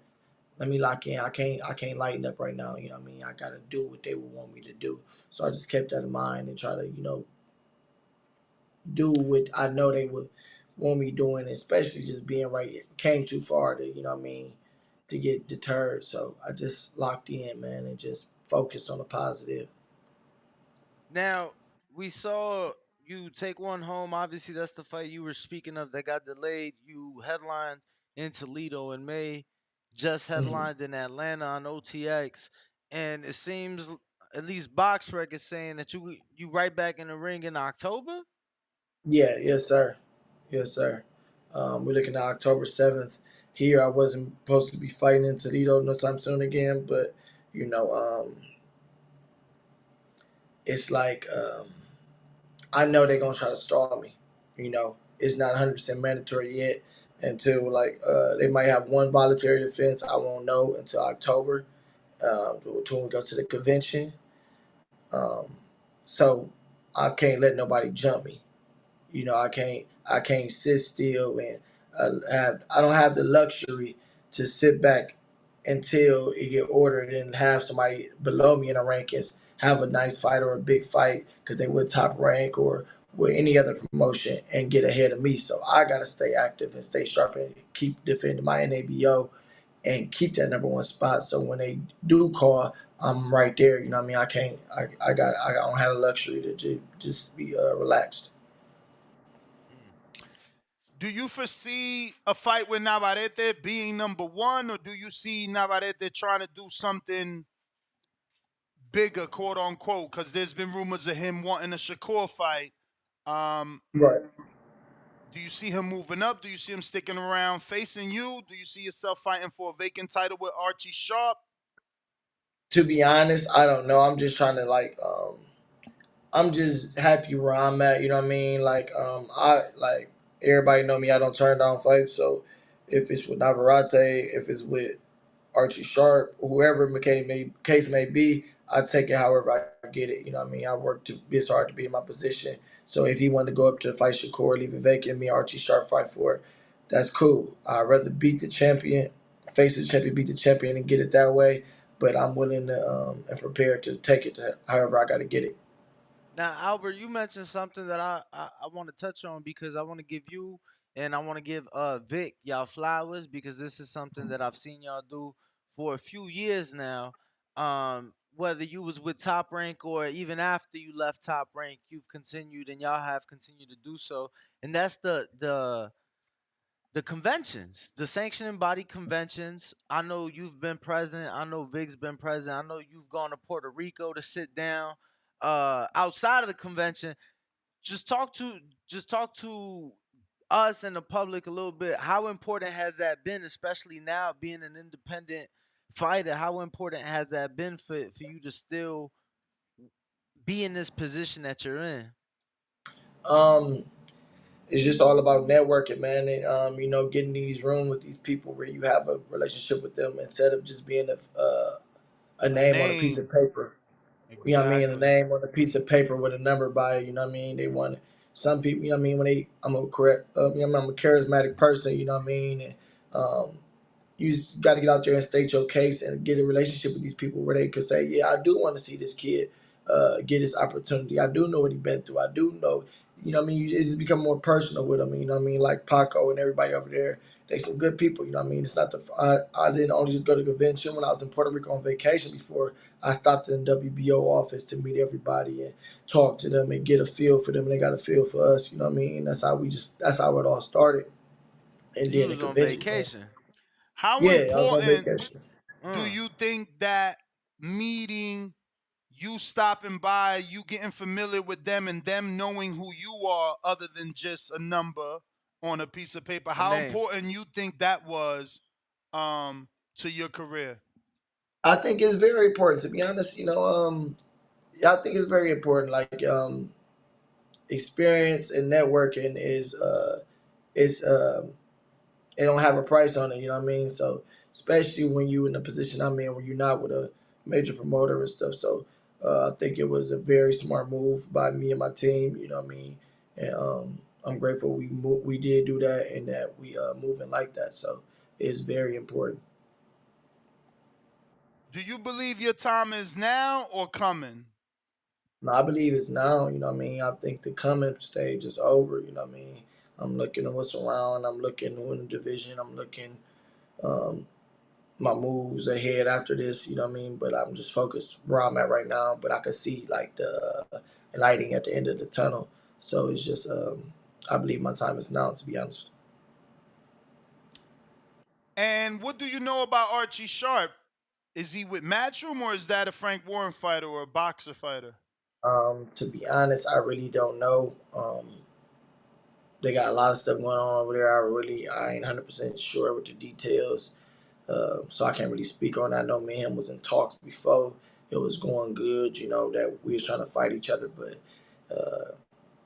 Let me lock in. I can't lighten up right now. You know what I mean? I gotta do what they would want me to do. So I just kept that in mind and try to, do what I know they would want me doing, especially just being right. It came too far to, you know what I mean, to get deterred. So I just locked in, man, and just focused on the positive. Now, we saw you take one home. Obviously, that's the fight you were speaking of that got delayed. You headlined in Toledo in May, just Mhm. headlined in Atlanta on OTX, and it seems at least BoxRec is saying that you right back in the ring in October. Yeah, yes, sir. Yes, sir. We're looking at October 7th. Here, I wasn't supposed to be fighting in Toledo no time soon again, but, you know, it's like I know they're going to try to stall me. It's not 100% mandatory yet until, like, they might have one voluntary defense. I won't know until October, until we go to the convention. Um, so I can't let nobody jump me. I can't sit still and I don't have the luxury to sit back until it get ordered and have somebody below me in the rankings have a nice fight or a big fight because they would top rank or with any other promotion and get ahead of me. So I gotta stay active and stay sharp and keep defending my NABO and keep that number one spot. So when they do call, I'm right there. You know what I mean? I don't have the luxury to just be relaxed. Do you foresee a fight with Navarrete being number one, or do you see Navarrete trying to do something bigger, quote unquote? Because there's been rumors of him wanting a Shakur fight. Um, Right. do you see him moving up? Do you see him sticking around facing you? Do you see yourself fighting for a vacant title with Archie Sharp? To be honest, I don't know. I'm just trying to I'm just happy where I'm at, you know what I mean? I like everybody know me, I don't turn down fights, so if it's with Navarrete, if it's with Archie Sharp, whoever case may be, I take it however I get it, you know what I mean? I work to this hard to be in my position. So if he wanted to go up to the fight Shakur, leave it vacant, me Archie Sharp fight for it, that's cool. I'd rather beat the champion, face the champion, beat the champion and get it that way. But I'm willing to and prepared to take it to however I gotta get it. Now, Albert, you mentioned something that I want to touch on because I want to give you and I want to give Vic y'all flowers because this is something that I've seen y'all do for a few years now. Whether you was with Top Rank or even after you left Top Rank, you've continued and y'all have continued to do so, and that's the conventions, the sanctioning body conventions. I know you've been present. I know Vic's been present. I know you've gone to Puerto Rico to sit down. Outside of the convention, just talk to just talk to us and the public a little bit. How important has that been, especially now being an independent fighter? How important has that been for you to still be in this position that you're in? Um, it's just all about networking, man, and getting in these rooms with these people where you have a relationship with them instead of just being a A name on a piece name. of paper. You know what I mean? A Exactly. name on a piece of paper with a number by it. You know what I mean? They want some people. You know what I mean? I'm a correct. I'm a charismatic person. You know what I mean? And you got to get out there and state your case and get a relationship with these people where they could say, yeah, I do want to see this kid get this opportunity. I do know what he's been through. I do know, you know what I mean? It's just become more personal with him, you know what I mean? Like Paco and everybody over there, they some good people, you know what I mean? It's not I didn't only just go to convention when I was in Puerto Rico on vacation before. I stopped in the WBO office to meet everybody and talk to them and get a feel for them, and they got a feel for us, you know what I mean? That's how it all started. And You then the was on convention came. vacation. How Yeah, I was on important vacation. do Mm. you think that meeting, you stopping by, you getting familiar with them, and them knowing who you are, other than just a number on a piece of paper? A How name. important you think that was to your career? I think it's very important, to be honest, yeah, I think it's very important. Like experience and networking is it don't have a price on it, you know what I mean? So especially when you in the position I'm in, where you're not with a major promoter and stuff. So I think it was a very smart move by me and my team, you know what I mean? And I'm grateful we did do that, and that we moving like that. So it's very important. Do you believe your time is now or coming? No, I believe it's now, you know what I mean? I think the coming stage is over, you know what I mean? I'm looking at what's around, I'm looking who in the division, I'm looking um, my moves ahead after this, you know what I mean? But I'm just focused where I'm at right now, but I could see like the lighting at the end of the tunnel. So it's just, I believe my time is now, to be honest. And what do you know about Archie Sharp? Is he with Matchroom, or is that a Frank Warren fighter or a boxer fighter? To be honest, I really don't know. They got a lot of stuff going on over there. I ain't 100% sure with the details. So I can't really speak on that. I know me and him was in talks before. It was going good, that we was trying to fight each other, but uh,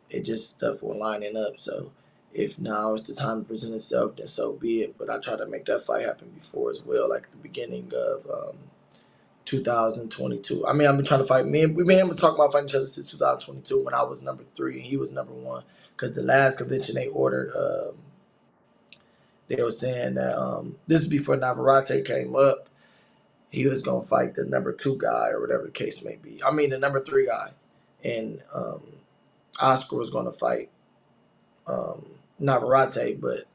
it just stuff was lining up. So if now is the time to present itself, then so be it. But I tried to make that fight happen before as well, like the beginning of 2022. I mean, I've been trying to fight. We've been able to talk about fighting each other since 2022 when I was number 3 and he was number 1. Because the last convention they ordered, they were saying that this is before Navarrete came up. He was gonna fight the number 2 guy or whatever the case may be. I mean, the number 3 guy, and Oscar was gonna fight Navarrete, but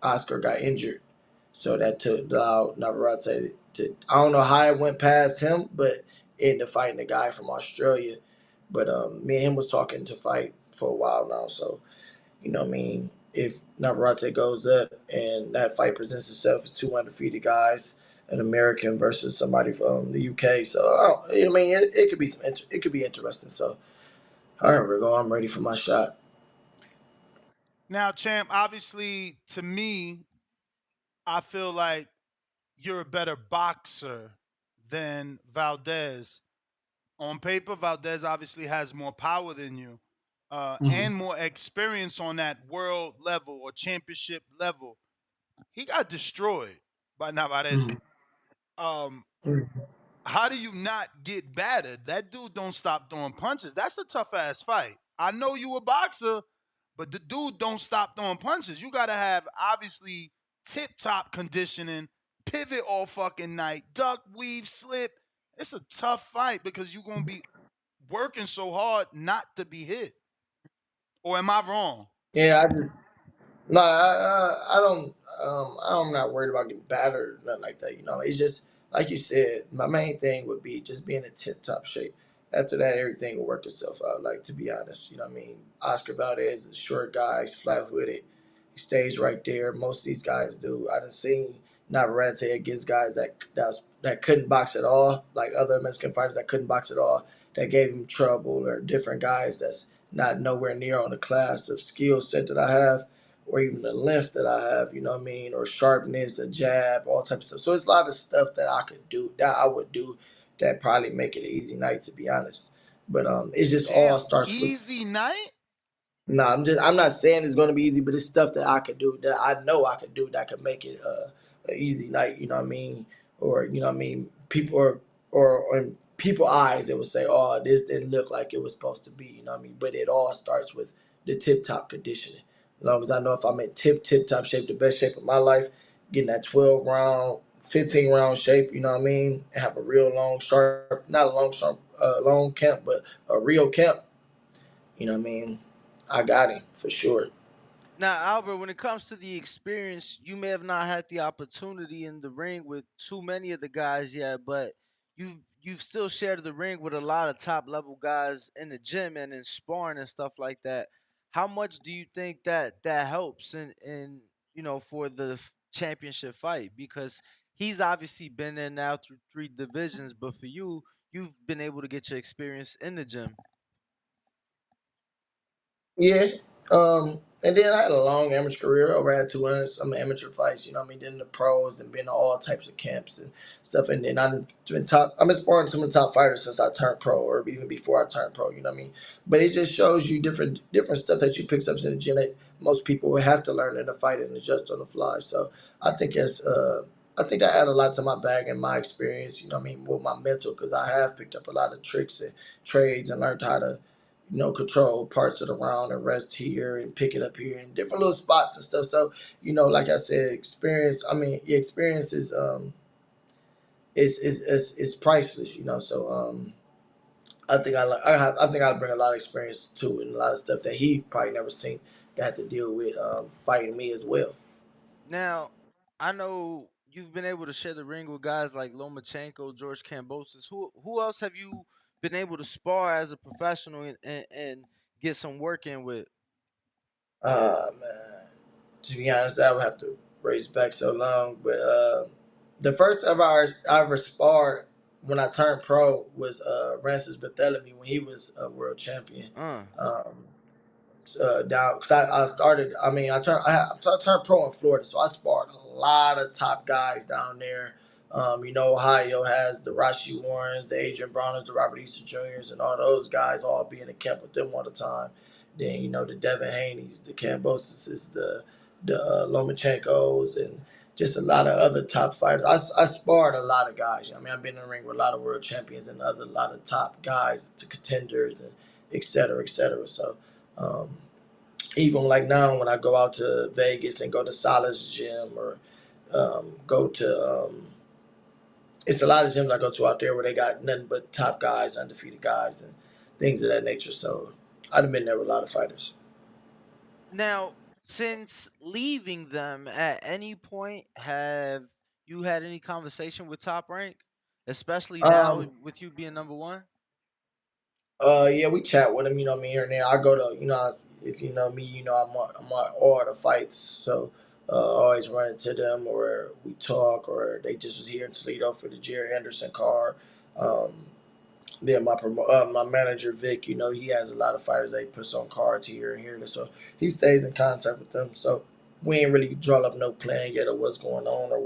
Oscar got injured, so that took allowed Navarrete to. I don't know how it went past him, but ended up fighting the guy from Australia. But me and him was talking to fight for a while now, so you know what I mean. If Navarrete goes up and that fight presents itself as 2 undefeated guys, an American versus somebody from the UK, so I mean it could be it could be interesting. So all right, Rigo, I'm ready for my shot. Now, champ, obviously, to me, I feel like you're a better boxer than Valdez. On paper, Valdez obviously has more power than you, and more experience on that world level or championship level. He got destroyed by Navarrete. Um, how do you not get battered? That dude don't stop throwing punches. That's a tough ass fight. I know you a boxer, but the dude don't stop throwing punches. You gotta have obviously tip top conditioning, pivot all fucking night, duck, weave, slip. It's a tough fight because you're gonna be working so hard not to be hit. Or am I wrong? Yeah, no, I don't. I'm not worried about getting battered or nothing like that. It's just like you said. My main thing would be just being in tip top shape. After that, everything will work itself out. Like, to be honest, you know what I mean. Oscar Valdez is a short guy. He's flat footed. He stays right there. Most of these guys do. I done seen Navarrete against guys that couldn't box at all, like other Mexican fighters that couldn't box at all, that gave him trouble, or different guys that's not nowhere near on the class of skill set that I have, or even the length that I have, you know what I mean, or sharpness, a jab, all types of stuff. So it's a lot of stuff that I could do, that I would do, that probably make it an easy night, to be honest. But it just all Damn, starts with. easy night? No, I'm not saying it's gonna be easy, but it's stuff that I could do, that I know I could do, that could make it an easy night. You know what I mean? Or you know what I mean? People or in people eyes, they would say, "Oh, this didn't look like it was supposed to be." You know what I mean? But it all starts with the tip top conditioning. As long as I know if I'm in tip top shape, the best shape of my life, getting that 12 round, 15 round shape. You know what I mean? And have a real long sharp, not a long sharp long camp, but a real camp. You know what I mean? I got him for sure. Now, Albert, when it comes to the experience, you may have not had the opportunity in the ring with too many of the guys yet, but you've still shared the ring with a lot of top level guys in the gym and in sparring and stuff like that. How much do you think that helps in for the championship fight? Because he's obviously been there now through three divisions, but for you, you've been able to get your experience in the gym. Yeah. And then I had a long amateur career, over had 200 some amateur fights, you know what I mean? Then the pros and been to all types of camps and stuff. And then I've been sparring some of the top fighters since I turned pro or even before I turned pro, you know what I mean? But it just shows you different stuff that you pick up in the gym that most people would have to learn in a fight and adjust on the fly. So I think I think I add a lot to my bag and my experience, you know what I mean, with my mental, because I have picked up a lot of tricks and trades and learned how to control parts of the round and rest here and pick it up here in different little spots and stuff. So, like I said, experience. I mean, the experience is priceless. So I think I think I bring a lot of experience to it and a lot of stuff that he probably never seen that had to deal with fighting me as well. Now, I know you've been able to share the ring with guys like Lomachenko, George Kambosos. Who else have you been able to spar as a professional and get some work in with? Man, to be honest, I would have to race back so long, but the first ever I ever sparred when I turned pro was Rancis Barthélemy when he was a world champion. Um, down because I started. I mean, I turned pro in Florida, so I sparred a lot of top guys down there. Ohio has the Rashi Warrens, the Adrian Browners, the Robert Easter Juniors, and all those guys all being in camp with them all the time. Then the Devin Haneys, the Cambosises, the Lomachenkos, and just a lot of other top fighters. I sparred a lot of guys. I mean, I've been in the ring with a lot of world champions and a lot of top guys to contenders and et cetera, et cetera. So. Um, Even like now, when I go out to Vegas and go to Solace Gym or go to, it's a lot of gyms I go to out there where they got nothing but top guys, undefeated guys, and things of that nature. So I've been there with a lot of fighters. Now, since leaving them, at any point have you had any conversation with Top Rank, especially now Um, with you being number one? yeah, we chat with him, me here and there. I go to, if you know me, I'm on all the fights, so always run into them, or we talk, or they just was here in Toledo for the Jerry Anderson car. Um, Yeah, my manager Vic, he has a lot of fighters that he puts on cards here and here, so he stays in contact with them. So we ain't really draw up no plan yet of what's going on or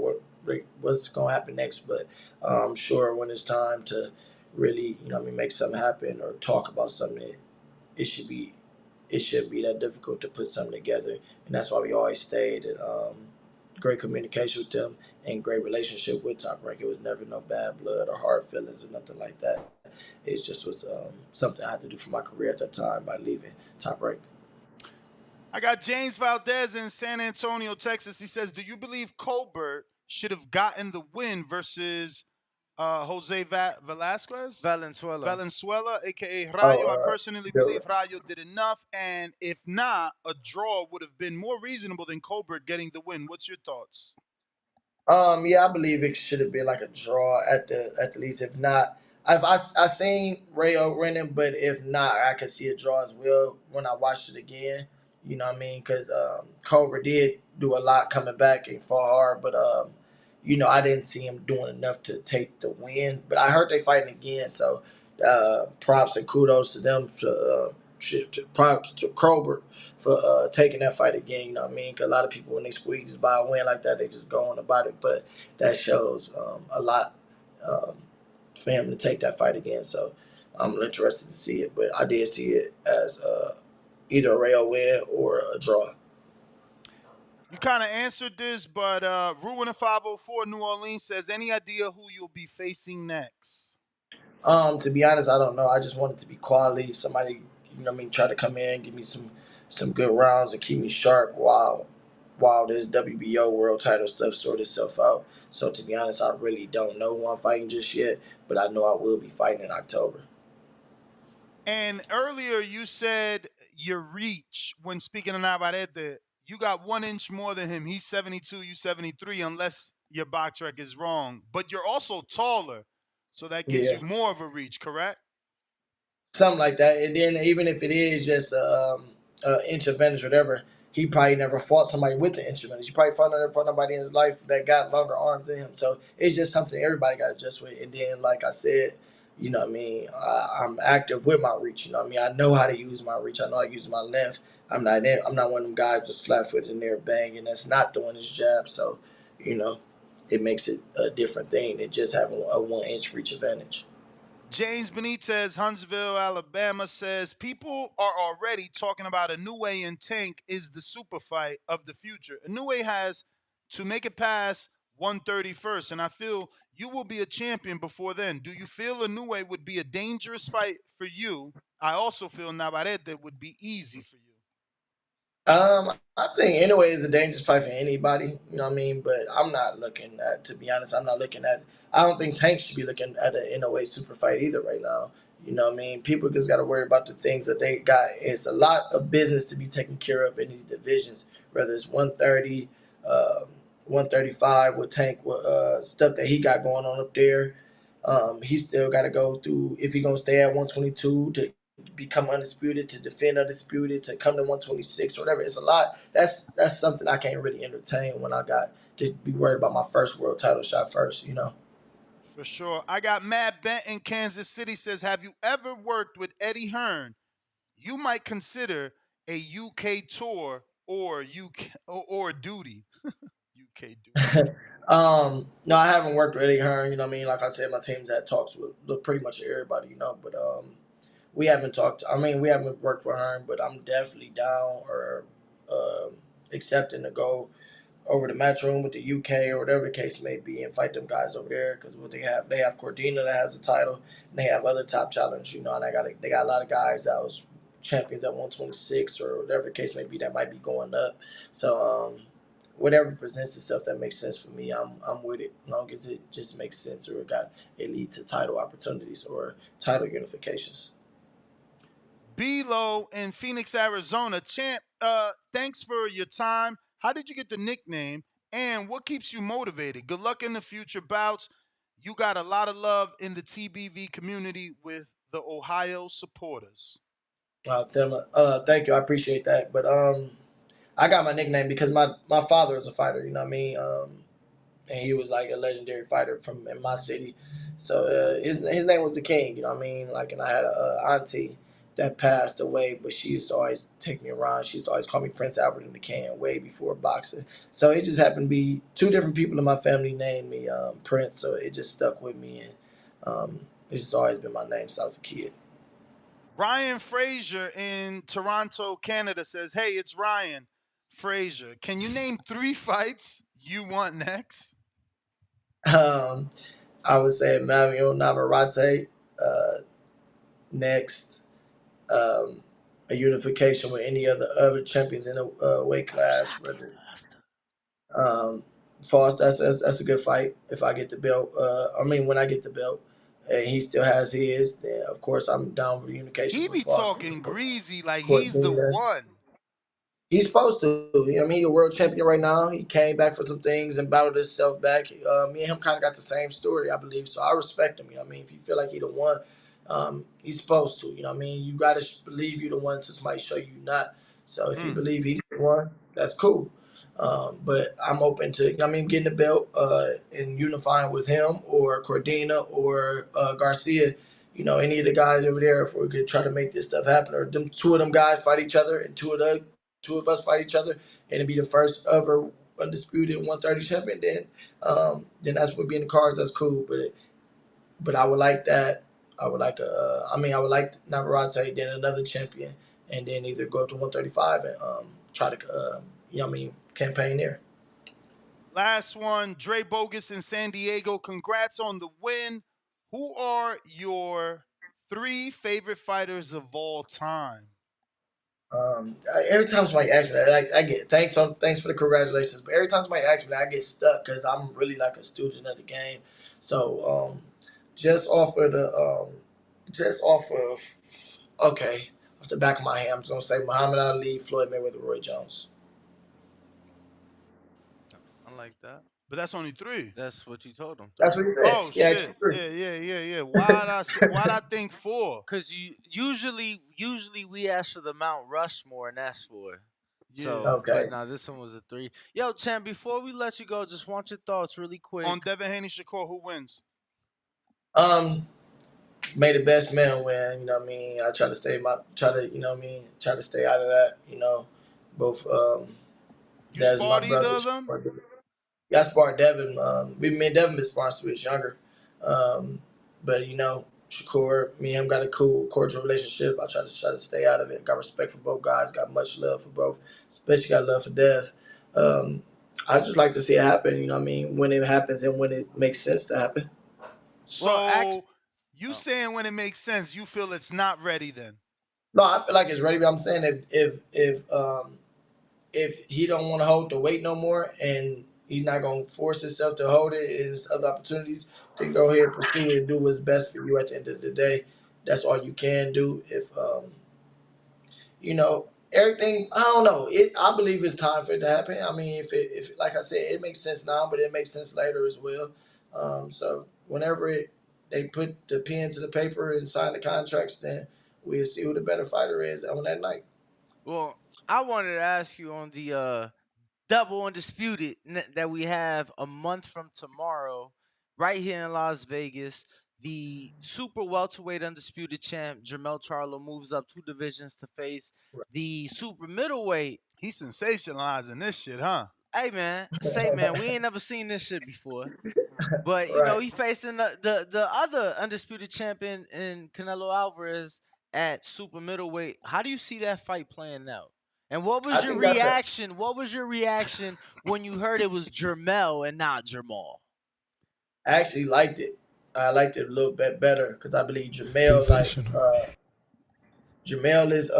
what's gonna happen next. But I'm sure when it's time to really, make something happen or talk about something, it should be it shouldn't be that difficult to put something together, and that's why we always stayed. And great communication with them and great relationship with Top Rank. It was never no bad blood or hard feelings or nothing like that. It just was something I had to do for my career at that time by leaving Top Rank. I got James Valdez in San Antonio, Texas. He says, "Do you believe Colbert should have gotten the win versus Jose Velasquez? Valenzuela, aka Rayo. I Oh, personally believe Rayo did enough, and if not, a draw would have been more reasonable than Colbert getting the win. What's your thoughts?" yeah, I believe it should have been like a draw at the least. If not, I seen Rayo winning, but if not, I could see a draw as well when I watched it again. You know what I mean? Because Cobra did do a lot coming back and fought hard, but I didn't see him doing enough to take the win. But I heard they fighting again, so props and kudos to them. Props to Crawford for taking that fight again. You know what I mean? 'Cause a lot of people when they squeeze by a win like that, they just go on about it. But that shows a lot um, for him to take that fight again. So I'm interested to see it. But I did see it as either a rail win or a draw. You kind of answered this, but Ruin 504 New Orleans says, "Any idea who you'll be facing next?" To be honest, I don't know. I just want it to be quality. Somebody, try to come in, give me some good rounds and keep me sharp while this WBO world title stuff sort itself out. So to be honest, I really don't know who I'm fighting just yet, but I know I will be fighting in October. And earlier you said your reach when speaking of Navarrete, you got 1 inch more than him. He's 72, you 73, unless your box rec is wrong. But you're also taller, so that gives Yeah. you more of a reach, correct? Something like that. And then even if it is just inch advantage or whatever, he probably never fought somebody with the inch advantage. He probably never fought nobody in his life that got longer arms than him. So it's just something everybody got to adjust with. And then, like I said, you know what I mean, I'm active with my reach. You know what I mean, I know how to use my reach. I know how to use my length. I'm not one of them guys that's flat footed in there banging. That's not throwing his jab. So, you know, it makes it a different thing than just having a 1 inch reach advantage. James Benitez, Huntsville, Alabama says people are already talking about Inoue and Tank is the super fight of the future. Inoue has to make it past 130 first, and I feel you will be a champion before then. Do you feel Inoue would be a dangerous fight for you? I also feel Navarrete would be easy for you. I think anyway is a dangerous fight for anybody. You know what I mean? But I'm not looking at, to be honest, I'm not looking at. I don't think Tank should be looking at an NOA super fight either right now. You know what I mean? People just got to worry about the things that they got. It's a lot of business to be taken care of in these divisions, whether it's 130, 135 with Tank, with stuff that he got going on up there. He still got to go through, if he going to stay at 122 to become undisputed, to defend undisputed, to come to 126 or whatever. It's a lot. That's something I can't really entertain when I got to be worried about my first world title shot first, you know. For sure. I got Matt Bent in Kansas City says, have you ever worked with Eddie Hearn? You might consider a UK tour or UK or duty. UK duty. No, I haven't worked with Eddie Hearn, you know what I mean? Like I said, my team's had talks with pretty much everybody, you know, but we haven't talked. I mean, we haven't worked with Hearn, but I'm definitely down or accepting to go over the match room with the UK or whatever the case may be and fight them guys over there, because what they have Cordina that has a title, and they have other top challengers, you know, and they got a lot of guys that was champions at 126 or whatever the case may be that might be going up. So whatever presents itself that makes sense for me, I'm with it, as long as it just makes sense or it lead to title opportunities or title unifications. B-Lo in Phoenix, Arizona. Champ, thanks for your time. How did you get the nickname? And what keeps you motivated? Good luck in the future bouts. You got a lot of love in the TBV community with the Ohio supporters. Thank you, I appreciate that. But I got my nickname because my father is a fighter, you know what I mean? And he was like a legendary fighter from in my city. So his name was the King, you know what I mean? Like, and I had a auntie that passed away, but she used to always take me around. She used to always call me Prince Albert in the Can way before boxing. So it just happened to be two different people in my family named me Prince, so it just stuck with me, and it's just always been my name since I was a kid. Ryan Frazier in Toronto, Canada says, hey, it's Ryan Frazier. Can you name 3 fights you want next? I would say Mario Navarrete next. Um, a unification with any other champions in a weight class. Whether Falls, that's a good fight. If I get the belt, when I get the belt, and he still has his, then of course I'm down with the unification He with be Foster. talking greasy like he's the Court one. He's supposed to. I mean, he's a world champion right now. He came back for some things and battled himself back. Me and him kind of got the same story, I believe. So I respect him. You know what I mean? If you feel like he the one, he's supposed to. You know what I mean? You got to believe you the one until somebody show you not. So if you believe he's the one, that's cool. But I'm open to, you know what I mean, getting the belt and unifying with him or Cordina or Garcia. You know, any of the guys over there, if we could try to make this stuff happen, or them two of them guys fight each other and two of us fight each other, and it'd be the first ever undisputed 130 champion, then that's what be in the cards. That's cool. But I would like that. I would like I would like Navarrete, then another champion, and then either go up to 135 and try to campaign there. Last one, Dre Bogus in San Diego. Congrats on the win. Who are your 3 favorite fighters of all time? Every time somebody asks me that, I get thanks for the congratulations. But every time somebody asks me that, I get stuck because I'm really like a student of the game. So just off of Okay, off the back of my head, I'm just gonna say Muhammad Ali, Floyd Mayweather, Roy Jones. I like that. But that's only 3. That's what you told him. 3. That's what he said. Oh He asked shit. for three. Yeah. Why'd I think 4? Cause you usually we ask for the Mount Rushmore and that's 4. Yeah. So, Okay. but nah, this one was a 3. Yo, Champ, before we let you go, just want your thoughts really quick. On Devin Haney Shakur, who wins? May the best man win. You know what I mean. I try to stay you know what I mean. Try to stay out of that. You know, both. You That's my sparred either brother. of them? Yeah, I sparred Devin. Me and Devin been sparring since we was younger. Um, but you know, Shakur, me and him got a cool, cordial relationship. I try to stay out of it. Got respect for both guys. Got much love for both. Especially got love for Dev. I just like to see it happen. You know what I mean? When it happens and when it makes sense to happen. So you saying when it makes sense, you feel it's not ready then? No, I feel like it's ready. But I'm saying if he don't want to hold the weight no more and he's not gonna force himself to hold it and there's other opportunities, then go ahead, pursue it, and do what's best for you at the end of the day. That's all you can do. If you know, everything, I don't know. I believe it's time for it to happen. I mean, if like I said, it makes sense now, but it makes sense later as well. So whenever they put the pen to the paper and sign the contracts, then we'll see who the better fighter is on that night. Well, I wanted to ask you on the double undisputed that we have a month from tomorrow, right here in Las Vegas. The super welterweight undisputed champ Jermell Charlo moves up 2 divisions to face the super middleweight. He's sensationalizing this shit, huh? Hey man, we ain't never seen this shit before. But you know, Right. he facing the other undisputed champion in Canelo Alvarez at super middleweight. How do you see that fight playing out? And what was I your think that's a reaction? What was your reaction when you heard it was Jermell and not Jamal? I actually liked it. I liked it a little bit better because I believe Sensational. Jamel is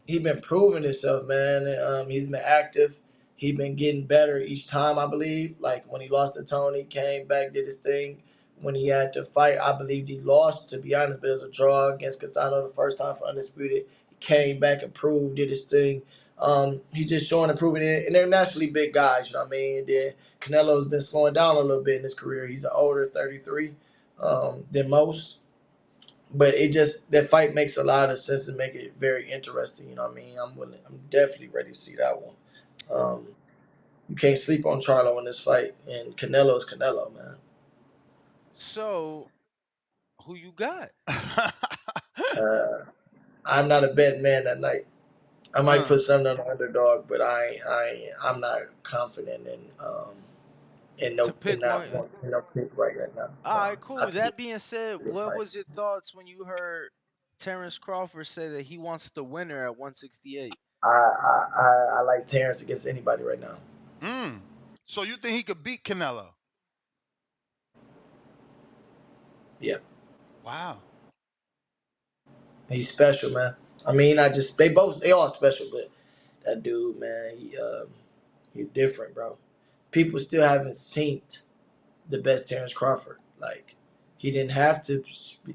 he been proving himself, man. He's been active. He been getting better each time, I believe. Like when he lost to Tony, came back, did his thing. When he had to fight, I believed he lost, to be honest, but it was a draw against Casano the first time for Undisputed. He came back, improved, did his thing. He just showing improving, and they're naturally big guys, you know what I mean? And then Canelo's been slowing down a little bit in his career. He's an older 33 than most. But it just that fight makes a lot of sense and make it very interesting. You know what I mean? I'm definitely ready to see that one. Um, you can't sleep on Charlo in this fight, and Canelo's Canelo, man. So, who you got? I'm not a bet man that night. I might put something on the underdog, but I'm not confident To pick one. in no pick right now. All No, right, I cool. think That being said, it's what fight. was your thoughts when you heard Terrence Crawford say that he wants the winner at 168? I like Terrence against anybody right now. So you think he could beat Canelo? Yeah. Wow. He's special, man. I mean, they all special, but that dude, man, he's different, bro. People still haven't seen the best Terrence Crawford. Like, he didn't have to,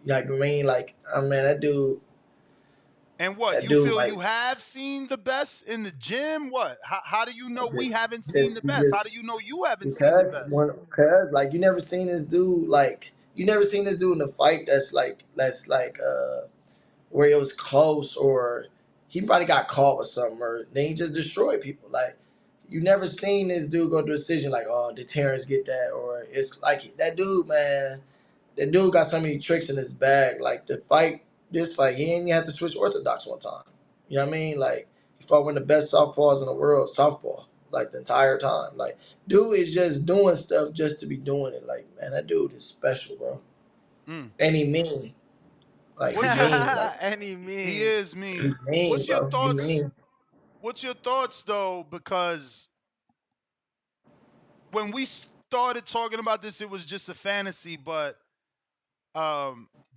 that dude. And what, That you dude, feel like, you have seen the best in the gym? What? How do you know we haven't seen the just, best? How do you know you haven't seen the best? because like you never seen this dude in a fight where it was close or he probably got caught or something or then he just destroyed people. Like you never seen this dude go to a decision like, oh, did Terrence get that? Or it's like that dude, man, that dude got so many tricks in his bag. Like this fight, he didn't even have to switch orthodox one time. You know what I mean? Like he fought one of the best southpaws in the world, southpaw, like the entire time. Like dude is just doing stuff just to be doing it. Like man, that dude is special, bro. And he mean. Like he mean, like And he He mean. is he mean. mean, What's your bro. He thoughts? mean. What's your thoughts though? Because when we started talking about this, it was just a fantasy, but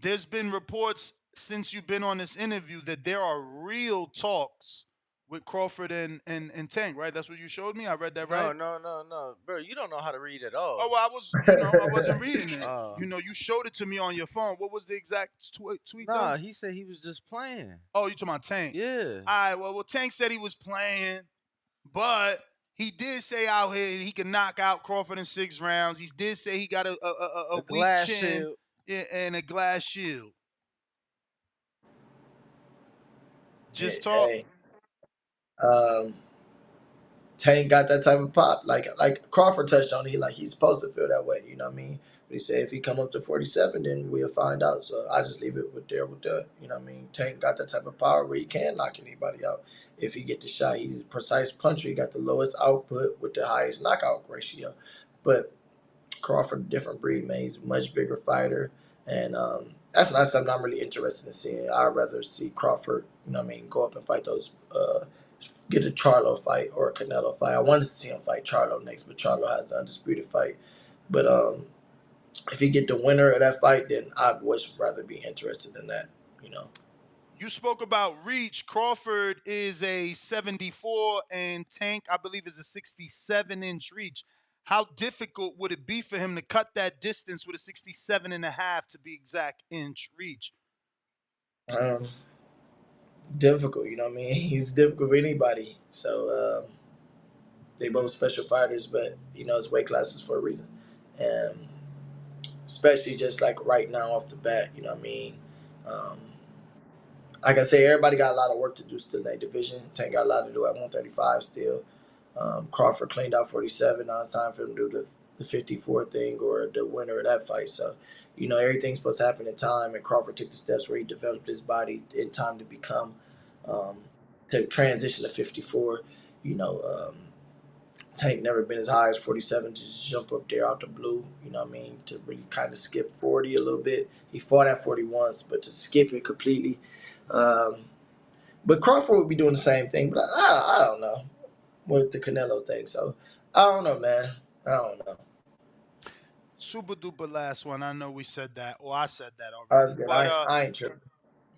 there's been reports since you've been on this interview that there are real talks with Crawford and Tank, right? That's what you showed me. I read that No, right. no, bro. You don't know how to read at all. Oh, well, I wasn't reading it. Oh. You showed it to me on your phone. What was the exact tweet though? Nah, he said he was just playing. Oh, you talking about Tank? Yeah. All right. Well, Tank said he was playing, but he did say out here he can knock out Crawford in 6 rounds. He did say he got a weak glass chin shield. and a glass shield. Just talk. Hey, Tank got that type of pop. Like Crawford touched on it. He's supposed to feel that way. You know what I mean? But he said if he come up to 47, then we'll find out. So I just leave it with the. You know what I mean? Tank got that type of power where he can knock anybody out if he get the shot. He's a precise puncher. He got the lowest output with the highest knockout ratio. But Crawford, a different breed, man. He's a much bigger fighter, and that's not something I'm really interested in seeing. I'd rather see Crawford, you know what I mean, go up and fight those, get a Charlo fight or a Canelo fight. I wanted to see him fight Charlo next, but Charlo has the undisputed fight. But if he get the winner of that fight, then I would rather be interested in that, you know. You spoke about reach. Crawford is a 74 and Tank, I believe, is a 67-inch reach. How difficult would it be for him to cut that distance with a 67.5 to be exact inch reach? Um, Difficult, you know what I mean? He's difficult for anybody. So they both special fighters, but you know it's weight classes for a reason, and especially just like right now off the bat, you know what I mean. Um, like I say, everybody got a lot of work to do still in that division. Tank got a lot to do at 135 still. Crawford cleaned out 47. Now it's time for him to do the 54 thing or the winner of that fight. So, you know, everything's supposed to happen in time, and Crawford took the steps where he developed his body in time to become, to transition to 54. You know, Tank never been as high as 47 to just jump up there out the blue, you know what I mean, to really kind of skip 40 a little bit. He fought at 40 once, but to skip it completely. Um, but Crawford would be doing the same thing, but I don't know with the Canelo thing. So I don't know, man. I don't know. Super duper last one. I know we said that, or I said that already. But I ain't tripping.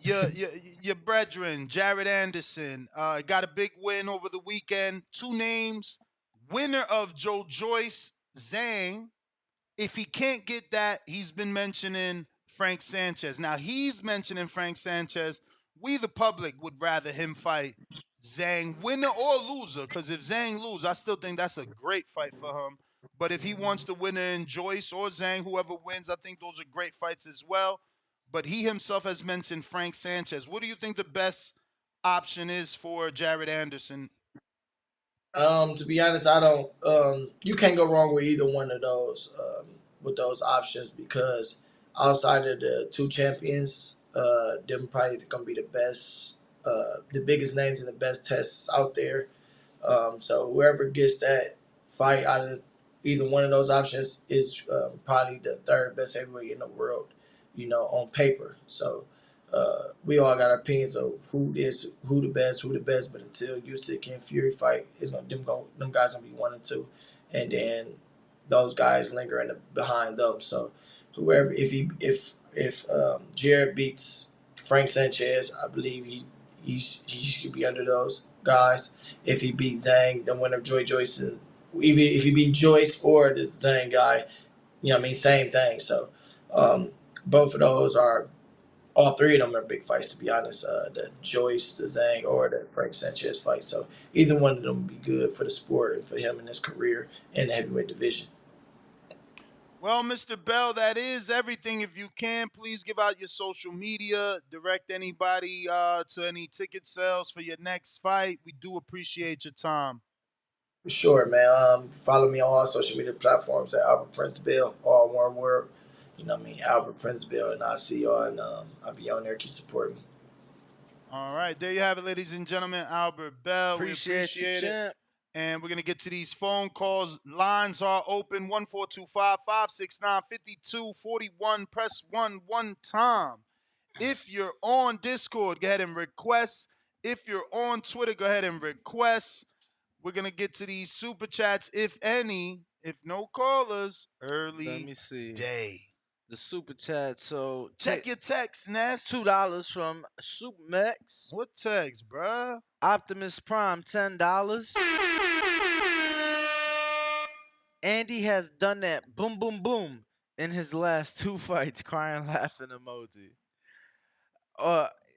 your brethren, Jared Anderson, got a big win over the weekend. 2 names. Winner of Joe Joyce, Zhang. If he can't get that, he's been mentioning Frank Sanchez. Now, he's mentioning Frank Sanchez. We, the public, would rather him fight Zhang, winner or loser, because if Zhang lose, I still think that's a great fight for him. But if he wants to win in Joyce or Zhang, whoever wins, I think those are great fights as well. But he himself has mentioned Frank Sanchez. What do you think the best option is for Jared Anderson? To be honest, I don't. You can't go wrong with either one of those with those options because outside of the 2 champions, them probably gonna be the best, the biggest names and the best tests out there. So whoever gets that fight out of either one of those options is probably the 3rd best heavyweight in the world, you know, on paper. So we all got our opinions of who the best. But until Usyk and Fury fight, them guys gonna be 1 and 2, and then those guys linger behind them. So whoever, if Jared beats Frank Sanchez, I believe he should be under those guys. If he beats Zhang, the winner of Joyce, even if he beat Joyce or the Zhang guy, you know what I mean, same thing. So both of those are, all 3 of them are big fights, to be honest. The Joyce, the Zhang, or the Frank Sanchez fight. So either one of them would be good for the sport and for him in his career in the heavyweight division. Well, Mr. Bell, that is everything. If you can, please give out your social media, direct anybody to any ticket sales for your next fight. We do appreciate your time. For sure, man. Follow me on all social media platforms at Albert Prince Bill, all one word. You know what I mean? Albert Prince Bill, and I'll see y'all, and I'll be on there. Keep supporting me. All right, there you have it, ladies and gentlemen. Albert Bell, we appreciate it. Champ. And we're going to get to these phone calls. Lines are open, 1425-569-5241. Press 1 one time. If you're on Discord, go ahead and request. If you're on Twitter, go ahead and request. We're going to get to these super chats, if any, if no callers, early Let me see. day. The super chat. So check your text, Ness. $2 from Supermax. What text, bruh? Optimus Prime, $10. Andy has done that boom, boom, boom in his last 2 fights, crying, laughing emoji.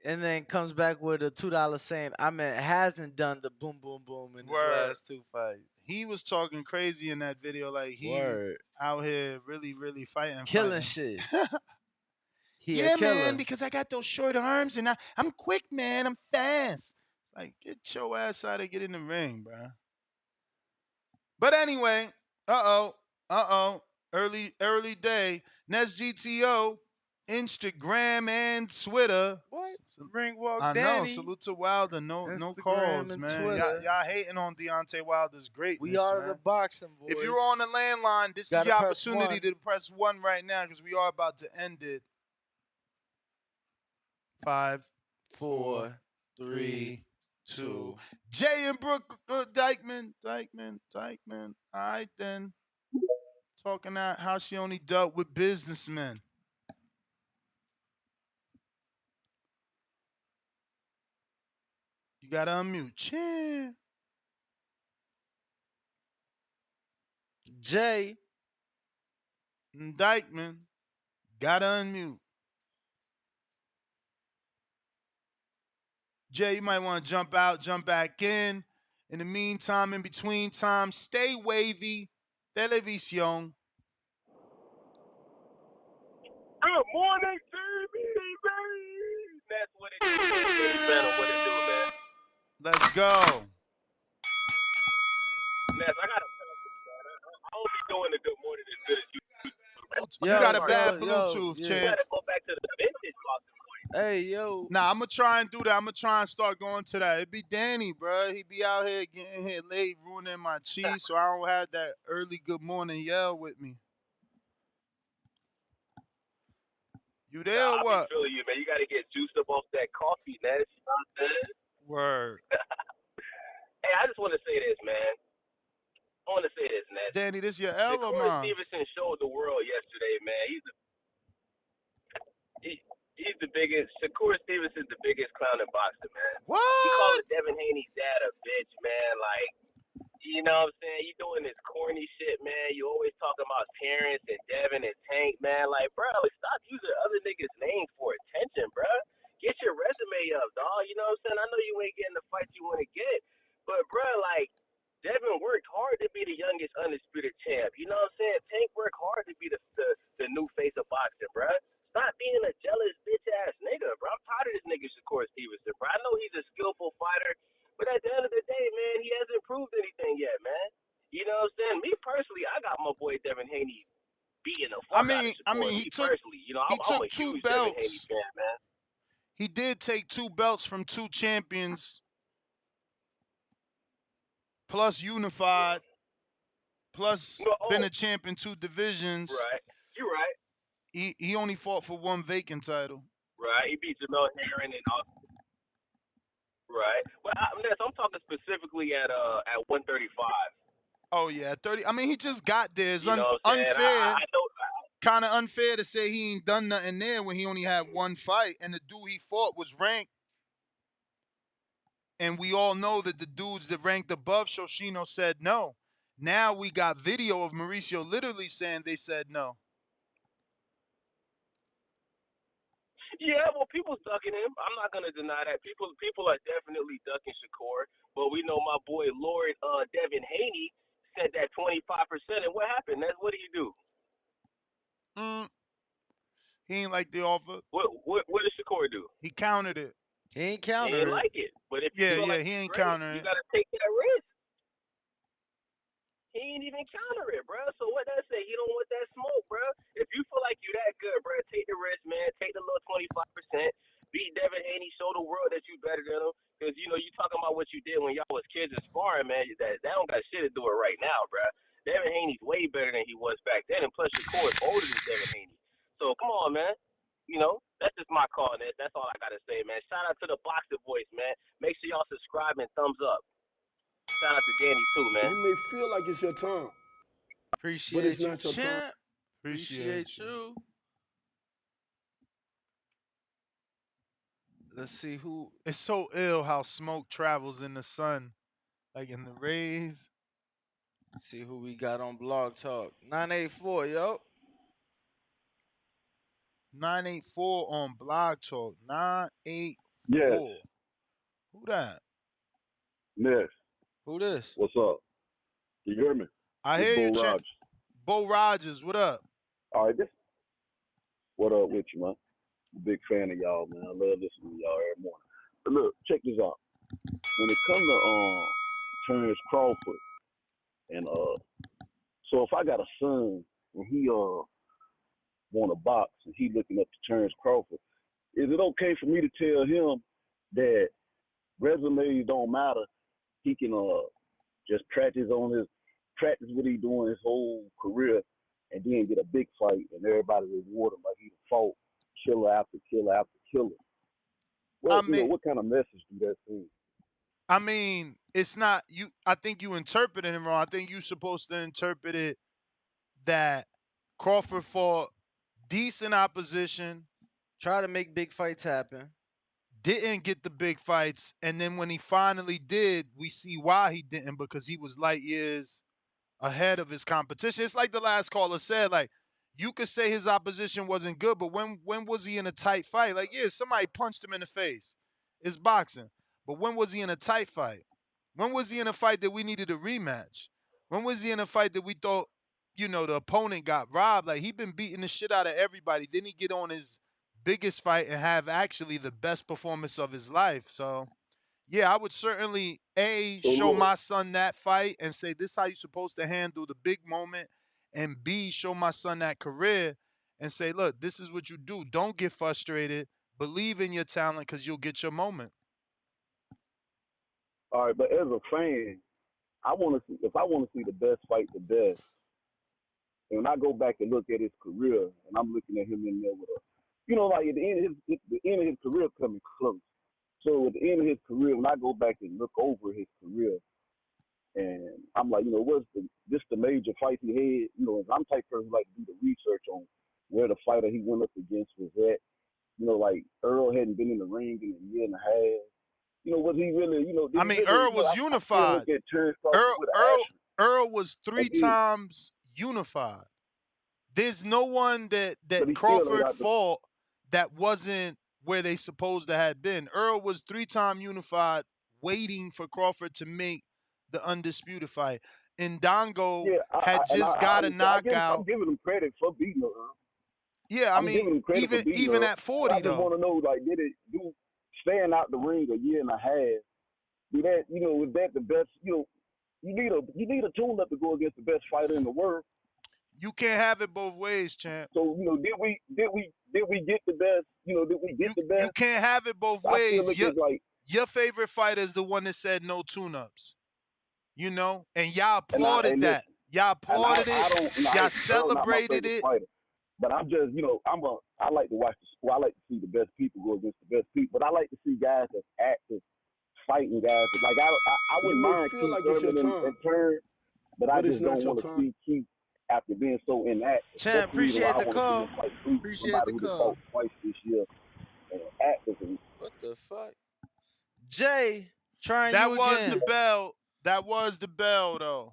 And then comes back with a $2 saying, hasn't done the boom, boom, boom in his last 2 fights. He was talking crazy in that video, like he Word. out here really, really fighting. Killing shit. He Yeah, a killer. man, because I got those short arms and I'm quick, man. I'm fast. It's like, get your ass out and get in the ring, bro. But anyway, early day. Next GTO, Instagram and Twitter. What? Ring walk I Danny. know. Salute to Wilder. No Instagram calls, and man. Twitter. Y'all hating on Deontay Wilder's greatness. We are man. the boxing boys. If you're on the landline, this is your opportunity to press 1 right now because we are about to end it. 5, 4, 3, 2. Jay and Brooke Dykeman. All right, then. Talking about how she only dealt with businessmen. You gotta unmute. Cheer. Jay. Dykeman. Gotta unmute. Jay, you might want to jump out, jump back in. In the meantime, in between time, stay wavy. Televisión. Good morning, TV. That's what it is, man. What it do, man. Let's go. Ness, I got a problem, man. I don't be doing the good morning as good as you. You got a bad Bluetooth, champ. You gotta go back to the vintage boxing. Hey, yo. Nah, I'm going to try and do that. I'm going to try and start going to that. It'd be Danny, bro. He be out here getting here late, ruining my cheese, so I don't have that early good morning yell with me. You there or what? I feel you, man. You gotta get juiced up off that coffee, Ness. You know what I'm saying? Word. Hey, I just want to say this, man. I want to say this, Ness. Danny, this your L or Shakur mine? Stevenson showed the world yesterday, man. He's the biggest. Shakur Stevenson's the biggest clown in boxing, man. What? He called Devin Haney's dad a bitch, man. Like, you know what I'm saying? You doing this corny shit, man. You always talking about Terrence and Devin and Tank, man. Like, bro, stop using other niggas' names for attention, bro. Get your resume up, dog. You know what I'm saying? I know you ain't getting the fights you want to get, but, bro, like, Devin worked hard to be the youngest undisputed champ. You know what I'm saying? Tank worked hard to be the new face of boxing, bro. Stop being a jealous bitch-ass nigga, bro. I'm tired of this nigga Shakur Stevenson, bro. I know he's a skillful fighter, but at the end of the day, man, he hasn't proved anything yet, man. You know what I'm saying? Me personally, I got my boy Devin Haney beating the fuck out of Shakur. He took personally, you know, I'm a huge Devin Haney fan, man. He did take 2 belts from 2 champions, plus unified, plus been a champ in 2 divisions. Right. You're right. He only fought for 1 vacant title. Right. He beat Jamel Herring and all. Right. Well, I'm talking specifically at 135. Oh yeah, 30. I mean, he just got there. It's unfair. I know. Kind of unfair to say he ain't done nothing there when he only had 1 fight, and the dude he fought was ranked. And we all know that the dudes that ranked above Shoshino said no. Now we got video of Mauricio literally saying they said no. Yeah, well, people's ducking him. I'm not gonna deny that. People are definitely ducking Shakur. But we know my boy Lord Devin Haney said that 25%. And what happened? What did he do? He ain't like the offer. What did Shakur do? He countered it. He ain't countered it. He ain't like it. But if you feel like he ain't great, countering you it. gotta take that risk. He ain't even counter it, bro. So what that say? He don't want that smoke, bro. If you feel like you that good, bro, take the risk, man. Take the little 25%. Beat Devin Haney. Show the world that you better than him. Because, you know, you talking about what you did when y'all was kids and sparring, man. That don't got shit to do it right now, bro. Devin Haney's way better than he was back then. And plus, Shakur is older than Devin Haney. So, come on, man. You know, that's just my call, man. That's all I got to say, man. Shout out to the Boxer Voice, man. Make sure y'all subscribe and thumbs up. Shout out to Danny, too, man. You may feel like it's your time. Appreciate but it's you, not your champ. time. Appreciate you. Let's see who. It's so ill how smoke travels in the sun, like in the rays. See who we got on Blog Talk. 984, yo. 984 on Blog Talk. Yes. 984. Who that? Yes. Who this? What's up? You hear me? I It's hear you, Bo champ. Rogers. Bo Rogers, what up? All right, what up with you, man? I'm a big fan of y'all, man. I love listening to y'all every morning. But look, check this out. When it comes to Terrence Crawford and so if I got a son and he want to box and he looking up to Terrence Crawford, is it okay for me to tell him that resumes don't matter? He can just practice what he doing his whole career and then get a big fight and everybody reward him like he fought killer after killer after killer. I What kind of message do that send? I mean, it's not you. I think you interpreted it wrong. I think you're supposed to interpret it that Crawford fought decent opposition, Try to make big fights happen. didn't get the big fights, and then when he finally did, we see why he didn't, because he was light years ahead of his competition. It's like the last caller said, like, you could say his opposition wasn't good, but when was he in a tight fight? Like, yeah, somebody punched him in the face. It's boxing. But when was he in a tight fight? When was he in a fight that we needed a rematch? When was he in a fight that we thought, the opponent got robbed? Like, he been beating the shit out of everybody. Then he get on his biggest fight and have actually the best performance of his life. So yeah, I would certainly show my son that fight and say this is how you're supposed to handle the big moment, and B, show my son that career and say, look, this is what you do. Don't get frustrated. Believe in your talent because you'll get your moment. All right, but as a fan, I want to see if I want to see the best fight the best. And when I go back and look at his career, and I'm looking at him in there with like at the end of his career coming close. So at the end of his career, when I go back and look over his career, and I'm like, what's the major fights he had? And I'm the type of person who like to do the research on where the fighter he went up against was at. Like Earl hadn't been in the ring in a year and a half. Was he really? Did I he mean, really? Earl was I still unified. look at Terrence Crawford with an asterisk. Earl was three Again, times unified. There's no one that but he still ain't Crawford got the. fought that wasn't where they supposed to have been. Earl was 3-time unified, waiting for Crawford to make the undisputed fight. Ndongo Yeah, had just got a I'm knockout. giving him credit for beating Earl. Yeah, I I'm mean, giving him credit for beating even Earl. at But 40 I just though. want to know, like, did it do staying out the ring a year and a half? Do that, was that the best? You need a tune up to go against the best fighter in the world. You can't have it both ways, champ. So did we get the best? Did we get the best? You can't have it both I still ways. look at like Your favorite fighter is the one that said no tune-ups. And y'all and applauded that. listen, Y'all and applauded it. Y'all Earl not my celebrated favorite it. fighter. But I'm just, I like to watch I like to see the best people go against the best people. But I like to see guys that's active, fighting guys. Like I You wouldn't may mind feel Keith like it's your Thurman time, and Turn, but I but it's just not don't your want to time. see Keith after being so inactive. Champ, That's the reason why appreciate I the want to see him call. fight Ruiz, Appreciate somebody the who just call. fought twice this year and active. What the fuck? Jay, trying That you was the again. bell. That was the bell, though.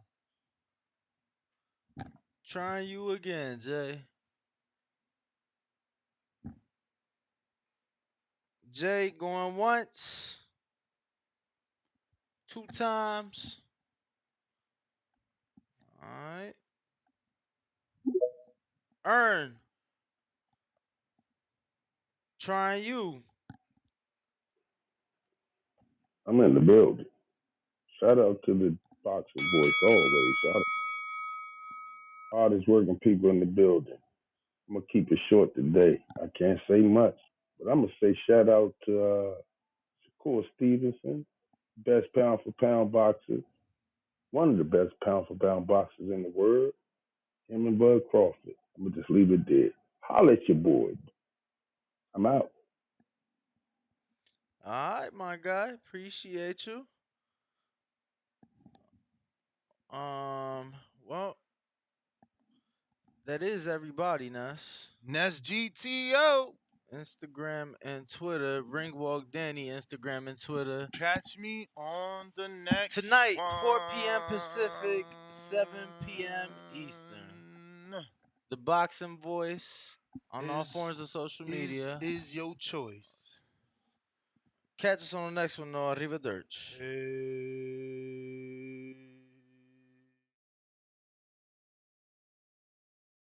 Trying you again, Jay. Jay going once, 2 times. All right. Earn. Trying you. I'm in the building. Shout out to the boxing voice always. Shout out hardest working people in the building. I'm gonna keep it short today. I can't say much, but I'm gonna say shout out to Shakur Stevenson, best pound for pound boxer, one of the best pound for pound boxers in the world. Him and Bud Crawford. I'm gonna just leave it there. Holla at your boy. I'm out. All right, my guy. Appreciate you. Well, that is everybody, Ness. Ness GTO. Instagram and Twitter. Ringwalk Danny, Instagram and Twitter. Catch me on the next Tonight, one. 4 p.m. Pacific, 7 p.m. Eastern. The Boxing Voice on all forms of social media. Is your choice. Catch us on the next one, though. Arrivederci. Hey.